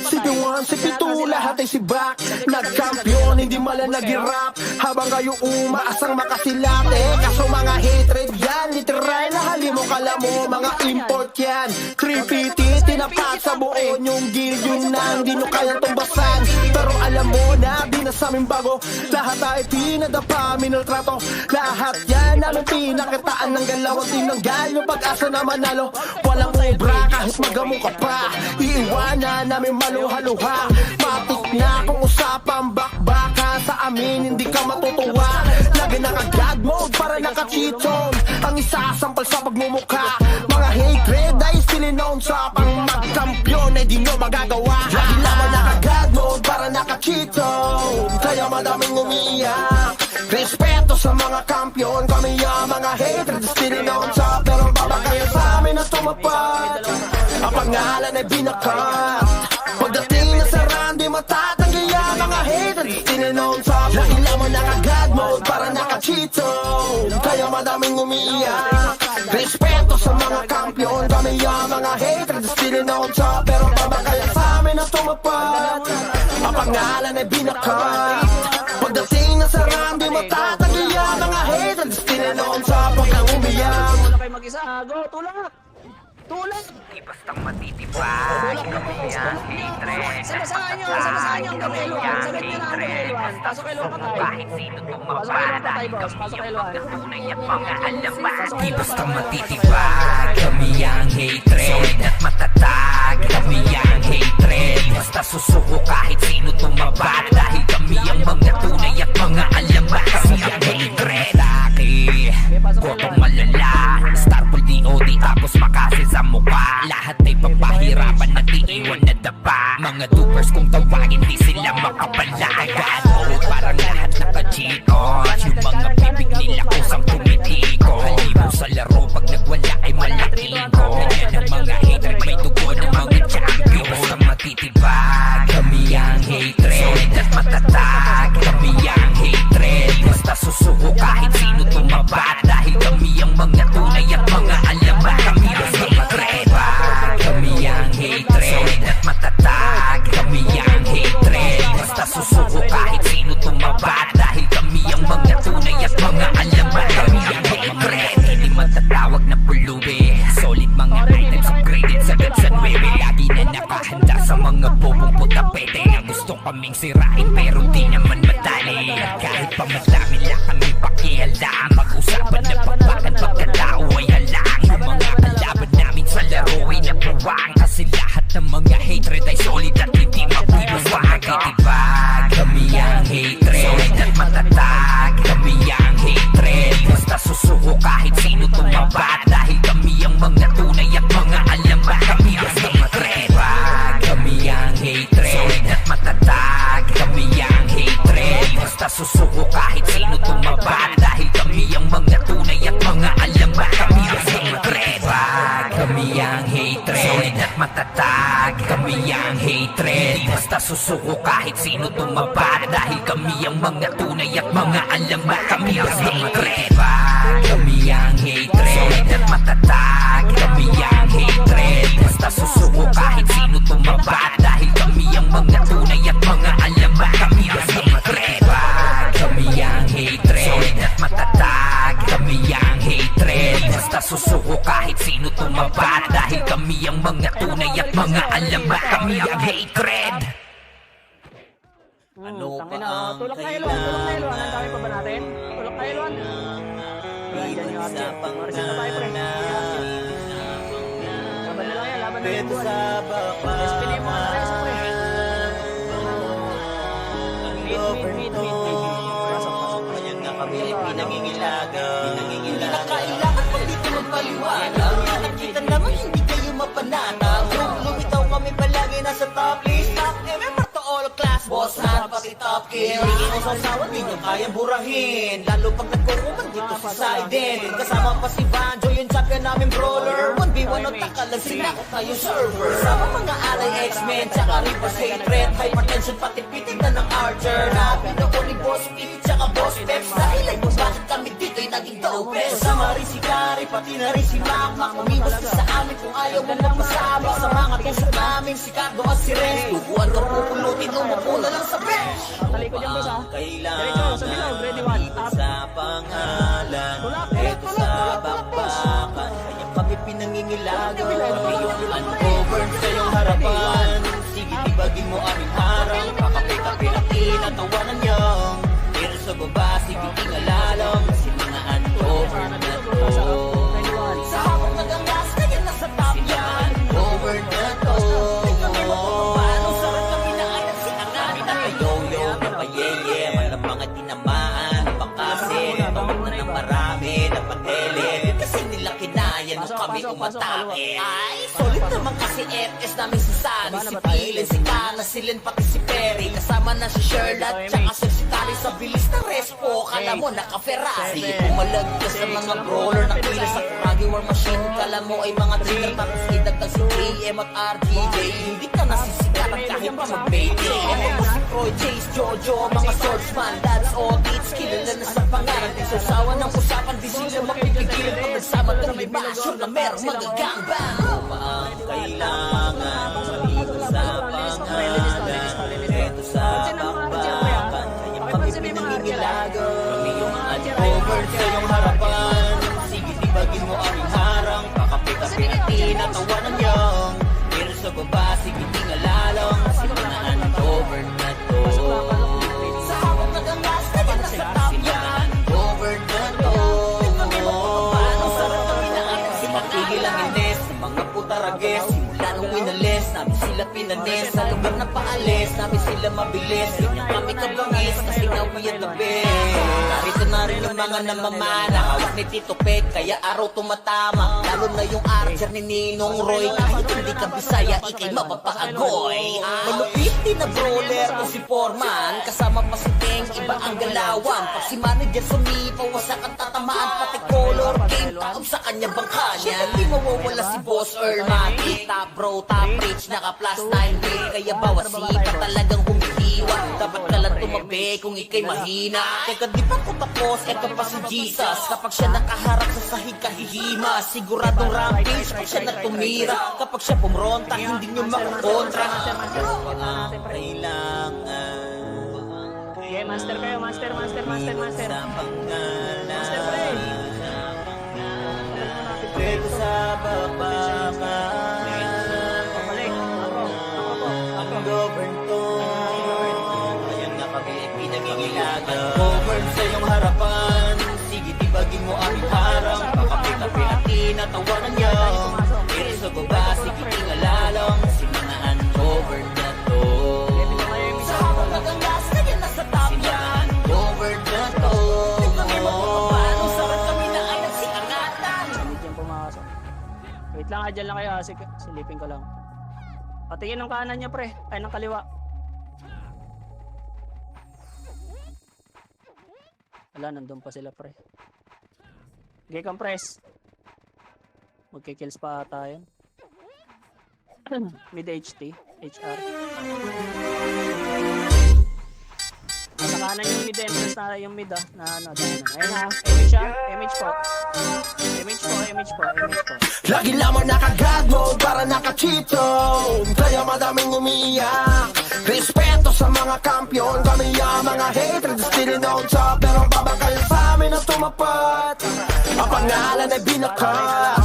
CP1, CP2, lahat ay sibak. Nagkampiyon, hindi mala nag-rap. Habang kayo umaasang makasilate. Kaso mga hatred yan, literal na halimo kala mo. Mga import yan, 3PT, tinapat sa buo yung guild yung nang di nyo kayang tumbasan. Pero alam mo na, di na sa aming bago. Lahat ay pinadapa, minultrato. Lahat yan, namin pinakitaan ng galaw at tinanggal yung pag-asa na manalo. Walang ubra kahit magamo ka pa. Iiwanan namin maluha-luha. Matik na kung usapang bakbaka. Sa amin hindi ka matutuwa. Lagi naka-God mode para naka-cheat zone. Ang isasampal sa pagmumukha. Mga hatred ay still known sa pang magkampiyon ay di nyo magagawa. Lagi naman naka-God mode para naka-cheat zone. Kaya madaming umiiyak. Respeto sa mga kampiyon. Kami ang mga haters still known sa pero babakal sa amin ang tumapad. Ang pangalan ay binakat. Pagdating na sa run, di matatanggi ang mga haters still known sa lagi naman naka-God mode para naka-cheat zone. Kaya madaming umiiyak. Respeto sa mga kampiyon. Kami ang mga haters still known sa pero babakal sa amin ang tumapad. Ang pangalan ay binakat. Pagdating na sa run, di matatanggi ang mga haters still known sa pagkang umiyak. Wala kayo mag-isa. Go, tulak. Tulak. Di bastang matitibay. Kami ang hatred. Samasahan nyo ang Gameluan. Sagot nyo na ang Gameluan. Pasok kayo lang patay. Kahit sino tumaba Pasok kayo lang patay, dahil boss. kami Pasok kayo ang lang. magkatunay at mga alaman. Pasok Di kayo bastang lang. matitibay. Kami ang hatred. Solid at matatag. Kami ang hatred. Basta susuko kahit sino tumaba dahil kami ang mga tunay at mga alaman. Kami ang hatred. Taki, kotong malala. Starfall DOD tapos makasil sa mukha. Lahat ay papahirapan at iiwan na dapa. Mga dupers kung tawagin di sila makapalagan. Oo, parang lahat naka-cheat on. Yung mga bibig nila kusang tumitiko. Halimo sa laro pag nagwala ay malaking ko. Kaya ng mga hatred may tugo ng mga champion. Basta matitibag. Kami ang hatred. Solid at matatag. Kami ang hatred. Basta susuko kahit sino tumabat. Dahil kami ang mga tunay at mga alaman. Kami ang hatred. Kami ang hatred. Solid at matatag. Kami ang hatred. Basta susuko kahit sino tumabat. Dahil kami ang mga tunay at mga alaman. Kami ang hatred. Hindi matatawag na pulubi. Solid mga items upgraded sa sa 9. Lagi na nakahanda sa mga bobong putapete na gusto kaming sirain pero di naman madali. At kahit pa madami lang kami pakialam. Mag-usapan na pagbakan pagkatao ay halang. Yung mga kalaban namin sa laro ay nabuwang. Kasi lahat ng mga hatred ay solid at hindi mabibiwag. Itibag, kami ang hatred, solid at matatag. Kami ang hatred, basta susuko kahit sino tumapat. Dahil kami ang mga tunay at mga alamat. Kami ang hatred, kami ang hatred, solid at matatag. Kami ang hatred, basta susuko kahit sino tumapat. Dahil kami ang mga tunay at mga alamat. Kami ang hatred, kami ang hatred, solid at matatag. Kami ang hatred, basta susuko kahit sino tumapat. Dahil kami ang mga tunay at mga alamat. Kami ang hatred, kami ang hatred, solid at matatag. Kami ang hatred, basta susuko kahit sino tumapat. Dahil kami ang mga tunay at mga alamat. Kami ang hatred, kami ang hatred, solid at matatag. Kami ang hatred, basta susuko kahit sino tumapat. Dahil kami ang mga tunay at mga alamat. Kami ang hatred. Ano pa Tangina, ang tulak na Elwan, tulak na Elwan. Ang dami pa ba natin? Tulak na Elwan. Diyan yung Archer. Marisin na tayo, pre. Laban na lang yan, laban na yung buwan. Destiny mo na rin sa pre. Mid. Pasok. Ayan nga kami ay pinangingilagan. Hindi na kailangan pag dito magpaliwanag. Nakita naman hindi kayo mapanatag. Lumitaw kami palagi nasa top list. Top MMR to all class. Boss hand pati top kill. Hindi ko sasawan, di nyo kayang burahin. Lalo pag nagkukuman dito sa side din. Kasama pa si Banjo, yung champion namin brawler. 1v1 ang takalan, sinako tayo server. Kasama mga alay X-Men, tsaka Reaper's hatred. Hypertension pati pitin na ng Archer. Nakapino ko ni Boss Pete, tsaka Boss Peps. Dahil ay kung bakit kami dito'y naging dopes. Kasama rin si Gary, pati na rin si Makmak. Umiwas ka sa amin kung ayaw mo magpasama. Sa mga tusok namin, si Cardo at si Renz. Tubuan ka pupulutin, umupo na lang sa bench. Talikod yung boss, ha? Diretso, sa bilog, ready one. Up. Sa pangalan, eto sa bakbakan. Kaya kami pinangingilagan. Kami yung uncovered sa iyong harapan. Sige, tibagin mo aming harang. Kakapit-kapit ang tinatawanan niyang. Pero sa baba, sige, tingalalang. Kasi mga uncovered na to. Sa hapong nagangas, kaya nasa top yan. Uncovered na to. Kami paano sarap kami na ay nagsinangan. Nakayoyo, napayeye, malang mga tinamaan. Napakasin, tawag na ng marami, napatele. Kasi nila kinaya nung kami umatake. Ay, solid naman kasi FS namin si Sunny, si Pilen, si Kana, si Len, pati si Perry. Kasama na si Sherlock, tsaka si Tari sa bilis na respo. Kala mo naka-Ferrari. Pumalag ka sa mga brawler na kila sa Kuragi War Machine. Kala mo ay mga trigger, tapos idagdag si KM at RGJ. Hindi ka nasisikaran kahit pa mag-payday. Ewan mo si Troy, Chase, Jojo, mga swordsman, dads, audits. Kilala na sa pangalan, di sasawa ng usapan. Di sila mapipigil pag nagsama ng lima. Sure na merong magagangbang. Ano pa ang kailangan? Dito sa pangalan, eto sa bakbakan. Kaya kami pinangingilagan. Kami yung uncovered sa iyong harapan. Sige, tibagin mo aming harang. Kakapit-kapit ang tinatawanan niyang. Pero sa baba, sige, tingalalang. Kasi mga uncovered na to. Sa hapong nagangas, kaya nasa top yan. Uncovered na to. Paano sarap kami na ay nagsimatigil ang ines. Sa mga putarages, simula nung winalis. Namin sila pinanes, sa lugar na paalis. Namin sila mabilis, ganyan kami kabangis. Kasi nga we are the best. Narito na rin yung mga namamana. Hawak ni Tito Peg, kaya araw tumatama. Lalo na yung Archer ni Ninong Roy. Kahit hindi ka Bisaya, ikay mapapaagoy. Malupit din na brawler ko si Foreman. Kasama pa si Teng, iba ang galawan. Pag si manager sumipaw, wasak ang tatamaan. Pati color game, taob sa kanya bangka niya. Di mawawala si Boss Earl Mati. Top bro, top rich, naka plus 9 day. Kaya bawas ka talagang humihiwa. Dapat ka lang tumabi kung ikay mahina. Teka di pa ko tapos, eto pa si Jesus. Kapag siya nakaharap sa sahig kahihima. Siguradong rampage pag siya natumira. Kapag siya pumronta, hindi nyo makukontra. Kailangan. Okay, master kayo, master. Sa pangalan. Master, pre. Dito sa bakbakan. Balik. Ako. Govern to. Ayan nga kami ay pinangingilagan. Govern sa iyong harapan. Sige, tibagin mo aming harang. Kakapit-kapit ang tinatawanan niya. Pero sa baba, sige, tingalalang. Si mga dyan lang kayo ha. Silipin ko lang. Patingin ng kanan niya pre. Ay, ng kaliwa. Wala, nandun pa sila pre. Okay, compress. Magkikills pa ata yun. Mid HT. HR. Sa kanan yung mid entrance na yung mid na ano. Ayun ha. Image siya. Image po. Image po. Lagi lamang naka-God mode para naka-cheat zone. Kaya madaming umiiyak. Respeto sa mga kampiyon. Kami ang mga hatred, still known sa pero babakal sa amin na tumapat. Ang pangalan ay binakat.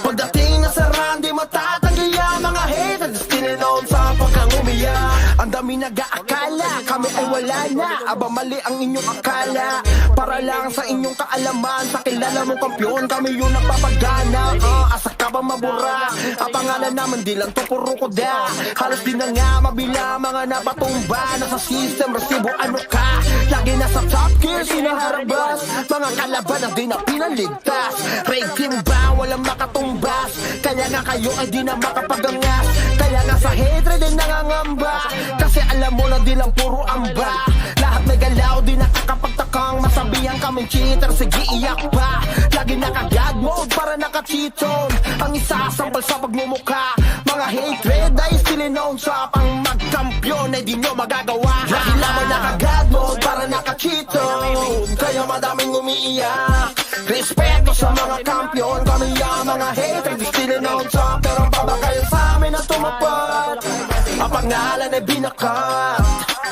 Pagdating na sa run, di matatanggi ang mga hatred, still known sa pagkang umiyak. Ang dami nag-aakala, kami ay wala na. Aba mali ang inyong akala. Para lang sa inyong kaalaman, sa kilala mong kampyon, kami yung napapagana. Asa ka ba mabura? Ang pangalan naman di lang to puro koda. Halos di na nga mabila mga napatumba. Nasa system, resibo ano ka? Lagi nasa top gear, sinaharabas. Mga kalaban ang di na pinaligtas. Raid team ba? Walang makatumbas. Kaya nga kayo ay di na makapagangas. Kaya nga sa hatred ay nangangamba. Kasi alam mo na di lang puro amba. Lahat may galaw, di nakakapagtakang masabihan kaming cheater, sige iyak pa. Lagi naka-God mode para naka-cheat zone. Ang isasampal sa pagmumukha. Mga hatred ay still known sa pang magkampiyon ay di nyo magagawa. Lagi lamang naka-God mode para naka-cheat zone. Kaya madaming umiiyak. Respeto sa mga kampiyon. Kami ang mga hatred still known sa pero babakal sa amin na tumapat. Ang pangalan ay binakat.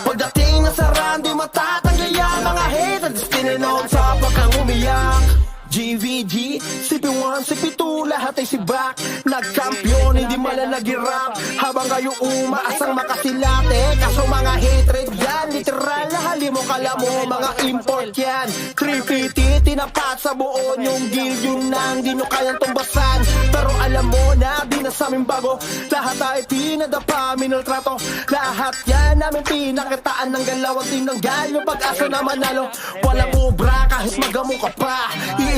Pagdating na sa run, di matatanggi ang mga hatred still known sa pagkang umiyak. GVG, CP1, CP2, lahat ay sibak. Nagkampiyon, hindi malalagirap. Habang kayo umaasang makasilate. Kaso mga hatred yan, literal na halimo kala mo. Mga import yan, 350, tinapat sa buo yung deal. Yun nang di nyo kayang tumbasan. Pero alam mo na, di na sa amin bago. Lahat ay pinadapa, minaltrato. Lahat yan namin pinakitaan ng galaw. At tinanggal yung pag-asa na manalo. Walang ubra kahit magamo ka pa.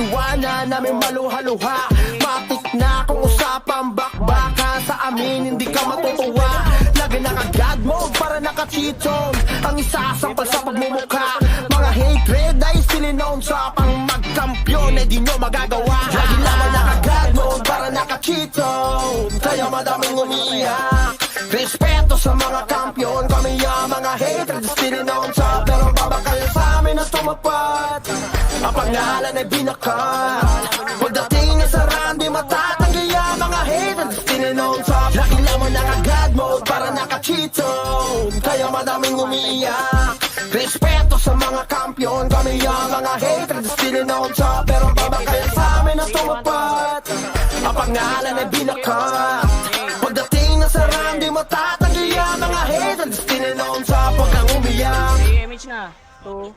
Iwanan namin maluha-luha. Matik na kung usapang bakbaka. Sa amin hindi ka matutuwa. Lagi naka-God mode para naka-cheat zone. Ang isasampal sa pagmumukha. Mga hatred ay still known sa pang magkampiyon ay di nyo magagawa. Lagi lamang naka-God mode para naka-cheat zone. Kaya madaming umiiyak. Respeto sa mga kampiyon. Kami ang mga hatred still known sa pero babakal sa amin na tumapat. Ang pangalan ay binakat. Pagdating na sa run, di matatanggi ang mga hatred still known sa lagi lamang naka-God mode para naka-cheat zone. Kaya madaming umiiyak. Respeto sa mga kampiyon. Kami ang mga hatred still known sa pero babakal sa amin na tumapat. Ang pangalan ay binakat. Pagdating na sa run, di matatanggi ang mga hatred still known sa pagkang umiyak. Image na. 2,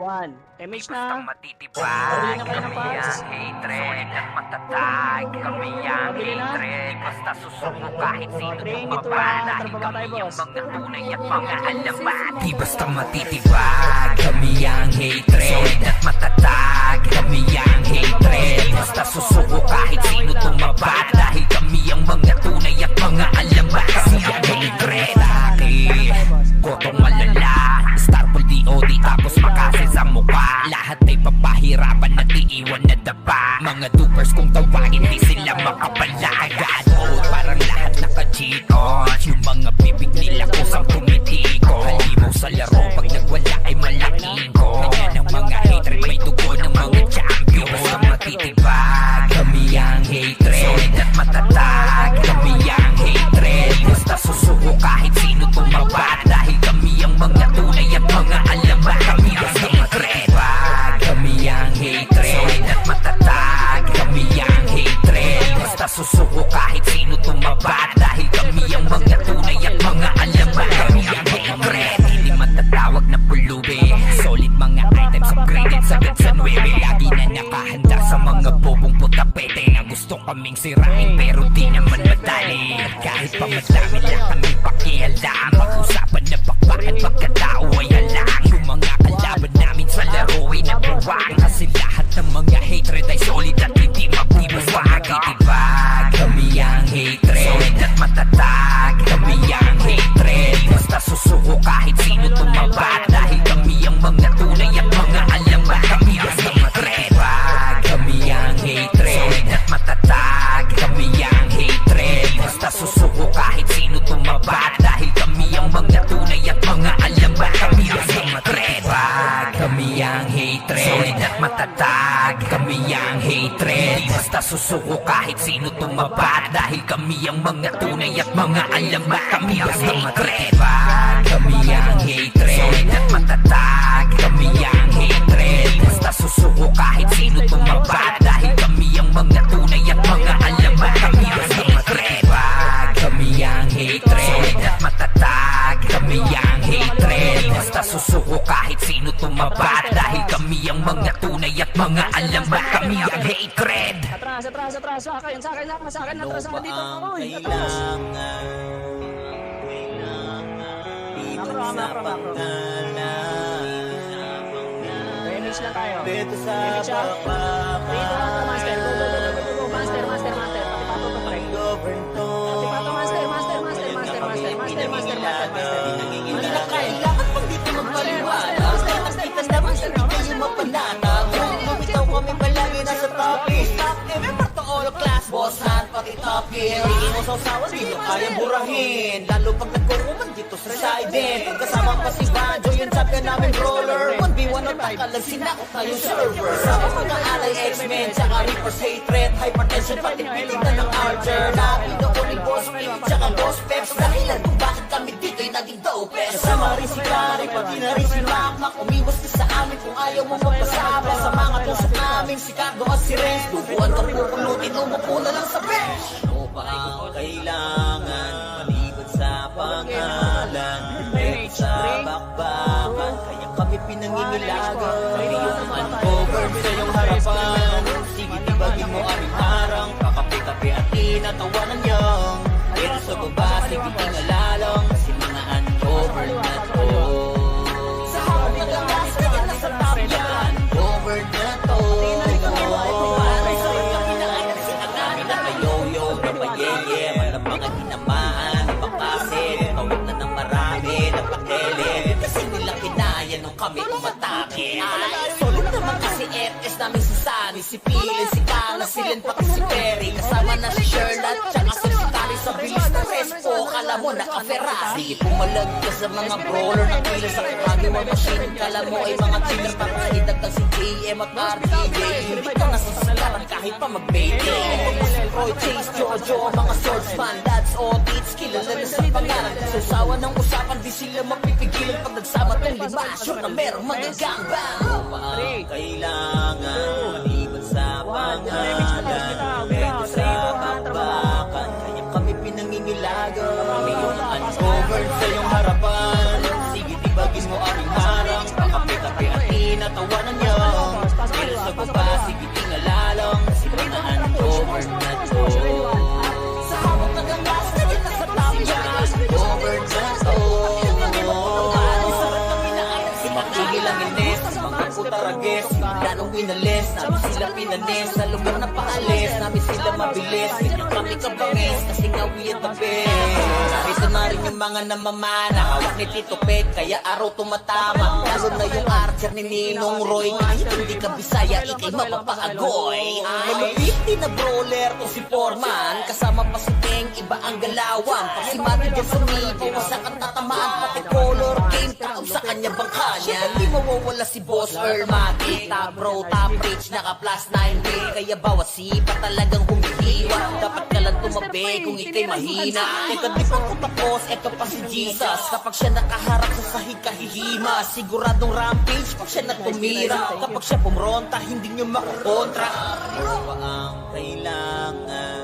1. Image Basta na. matitibag, kami ang hatred at matatag. Kami ang hatred, basta susuko kahit sino tumaba. Dahil kami ang mga tunay at mga alamat. Di basta matitibag, kami ang hatred at matatag. Kami ang hatred, basta susuko kahit sino tumaba. Dahil kami ang mga tunay at mga alamat. Kasi ang hatred akin, kotong malala. Starfall DOD tapos makasin sa mukha. Lahat ay papahirapan at iiwan na daba. Mga dupers kung tawagin di sila makapalagan. Parang lahat naka-cheat on. Yung mga bibig nila kusang tumitiko. Halimaw sa laro pag nagwala ay malaking ko. Kanya ng mga hatred may dugo ng mga champion. Basta matitibag, kami ang hatred. Solid at matatag, kami ang hatred. Basta susuko kahit sino tumaba. Dahil kami ang mga tunay at mga alamat. Kami ang hatred. Kami ang hatred. Solid at matatag, kami ang hatred. Basta susuko kahit sino tumaba. Dahil kami ang mga tunay at mga alamat. Kami ang hatred. Hindi matatawag na pulubi. Solid mga items upgraded sagad sa 9. Lagi na nakahanda sa mga bobong putapete na gusto kaming sirain pero di naman madali. At kahit pa madami lang kami pakialam. Pag-usapan na bakbakan pagkatao ay halang. Yung mga kalaban namin sa laro ay nabuwang. Kasi lahat ng mga hatred ay solid at hindi mabubuwag. Matitibag, kami ang hatred, solid at matatag, kami ang hatred. Basta susuko kahit sino tumapat, dahil kami ang mga tunay at mga alamat. Kami ang hatred, kami ang hatred, solid at matatag, kami ang hatred. Basta susuko kahit sino tumapat, dahil kami ang mga tunay at mga alamat. Kami ang hatred, kami ang hatred, solid at matatag, kami ang hatred. Basta susuko kahit sino tumapat, dahil kami ang mga tunay at mga alamat. Kami ang hatred, kami ang hatred, solid at matatag, kami ang hatred. Basta susuko kahit sino tumapat, dahil kami ang mga tunay at mga alamat. Kami ang hatred, kami ang hatred, solid at matatag, kami ang hatred. Basta susuko kahit sino tumapat, dahil kami ang mga tunay at mga alamat. Kami ang hatred. Atras, atras, atras. Sa akin, sa akin, sa akin. Ano Atras pa ako dito. ang Uy, atras. kailangan? Liban sa pangalan. Remix lang tayo. Dito sa Remix siya. bakbakan. Dito ako, master. Go, go, go, go, go, go. Master, master, master. Patipato to, pre. Govern to. Patipato, master, master, master, master, master, master, master, master, master. Hindi na kailangan pag dito magpaliwanag. Nakikita naman sa hindi kayo mapanatag. Bumitaw kami palagi nasa top list. Remember to all class, boss hand, pati top gear. Hindi mo sausawan, di nyo kayang burahin. Lalo pag nagkukuman dito sa side din. Kasama pa si Banjo, yung champion namin brawler. 1v1 at takalag, sinakot na yung server. Sama mag-aalay X-Men, tsaka Reaper's hatred. Hypertension, pati pitinan ng Archer. Lapido ko ni Boss P, tsaka Boss Peps. Dahilan kung bakit kami dito'y naging dopest. Kasama rin si Kari, pati na rin si Makmak. Umiwas ka sa amin kung ayaw mo magpasama. Sa mga tusok namin, si Cardo at si Renz. Tubuan ka pupulutin, umupo na lang sa bench. Ano pa ang kailangan? Maliban sa pangalan. Dito sa bakbakan, kaya kami pinanginilagan. Kami yung uncovered sa iyong harapan. Sige, tibagin mo aming harang. Kakape-kape at tinatawanan niyang. Pero sa baba, sige tingalalang. Kasi mga uncovered na to. Sa hawak na gagas, kaya nasa top yan. Uncovered na to. Para sa kami na ay nagsinagami na kayo-yo, na payeye. Walang mga tinamaan, napakasin. Tawag na ng marami, napakele. Kasi nila kinaya nung kami umatake. Ay, solid naman kasi FS namin si Sunny, si Pilin, si Kana, si Len, pati si Perry. Kasama na si Sherlock, tsaka si Tari sa bilis na respo. Kala mo naka-Ferrari. Sige, pumalag ka sa mga brawler na kila sa kagawang machine. Kala mo ay mga killer, tapos idagdag si JM at RTJ. Hindi ka nasasalaran kahit pa mag-baiting. Si Roy, Chase, Jojo, mga swordsman, lads, audits, kilala na sa pangalan. Susawa ng usapan, di sila mapipigilan pag nagsama tong lima. Sure na merong magagangbang. Ano pa ang kailangan? Maliban sa pangalan. Dito sa bakbakan, kaya kami pinangingilagan. Kami yung uncovered sa iyong harapan. Sige, tibagin mo aming harang. Pakape-kape at tinatawanan niyo. Pero sa baba, sige tingalalang. Kasi mga uncovered na to. Sa hawak na gamas, kaya nasa top yan. Uncovered na to. Makigil ang ines, mga putarages. Planong winalis, namin sila pinanis. Sa lugar na paalis, namin sila mabilis. Ganyan kami kabangis, kasi nga we at the best. Narito na rin yung mga namamana. Hawak ni Tito Pet, kaya araw tumatama. Lalo na yung archer ni Ninong Roy. Kahit hindi ka Bisaya, ikay mapapaagoy. Malupit din na brawler to si Foreman. Kasama pa si Teng, iba ang galawan. Pag si Mati dyan sa Mipo, wasak ang tatamaan. Pati color game, taog sa kanya bangka niya. Di mawawala si Boss Earl Matic. Top bro, top rich, naka plus 9 rate. Kaya bawat sipa talagang humihiwa. Dapat ka lang tumabi kung ikay mahina. Ito di pa ko tapos, ito pa si Jesus. Kapag siya nakaharap sa sahig kahihima. Siguradong rampage pag siya na tumira. Kapag siya pumronta, hindi nyo makukontra. Ano pa ang kailangan?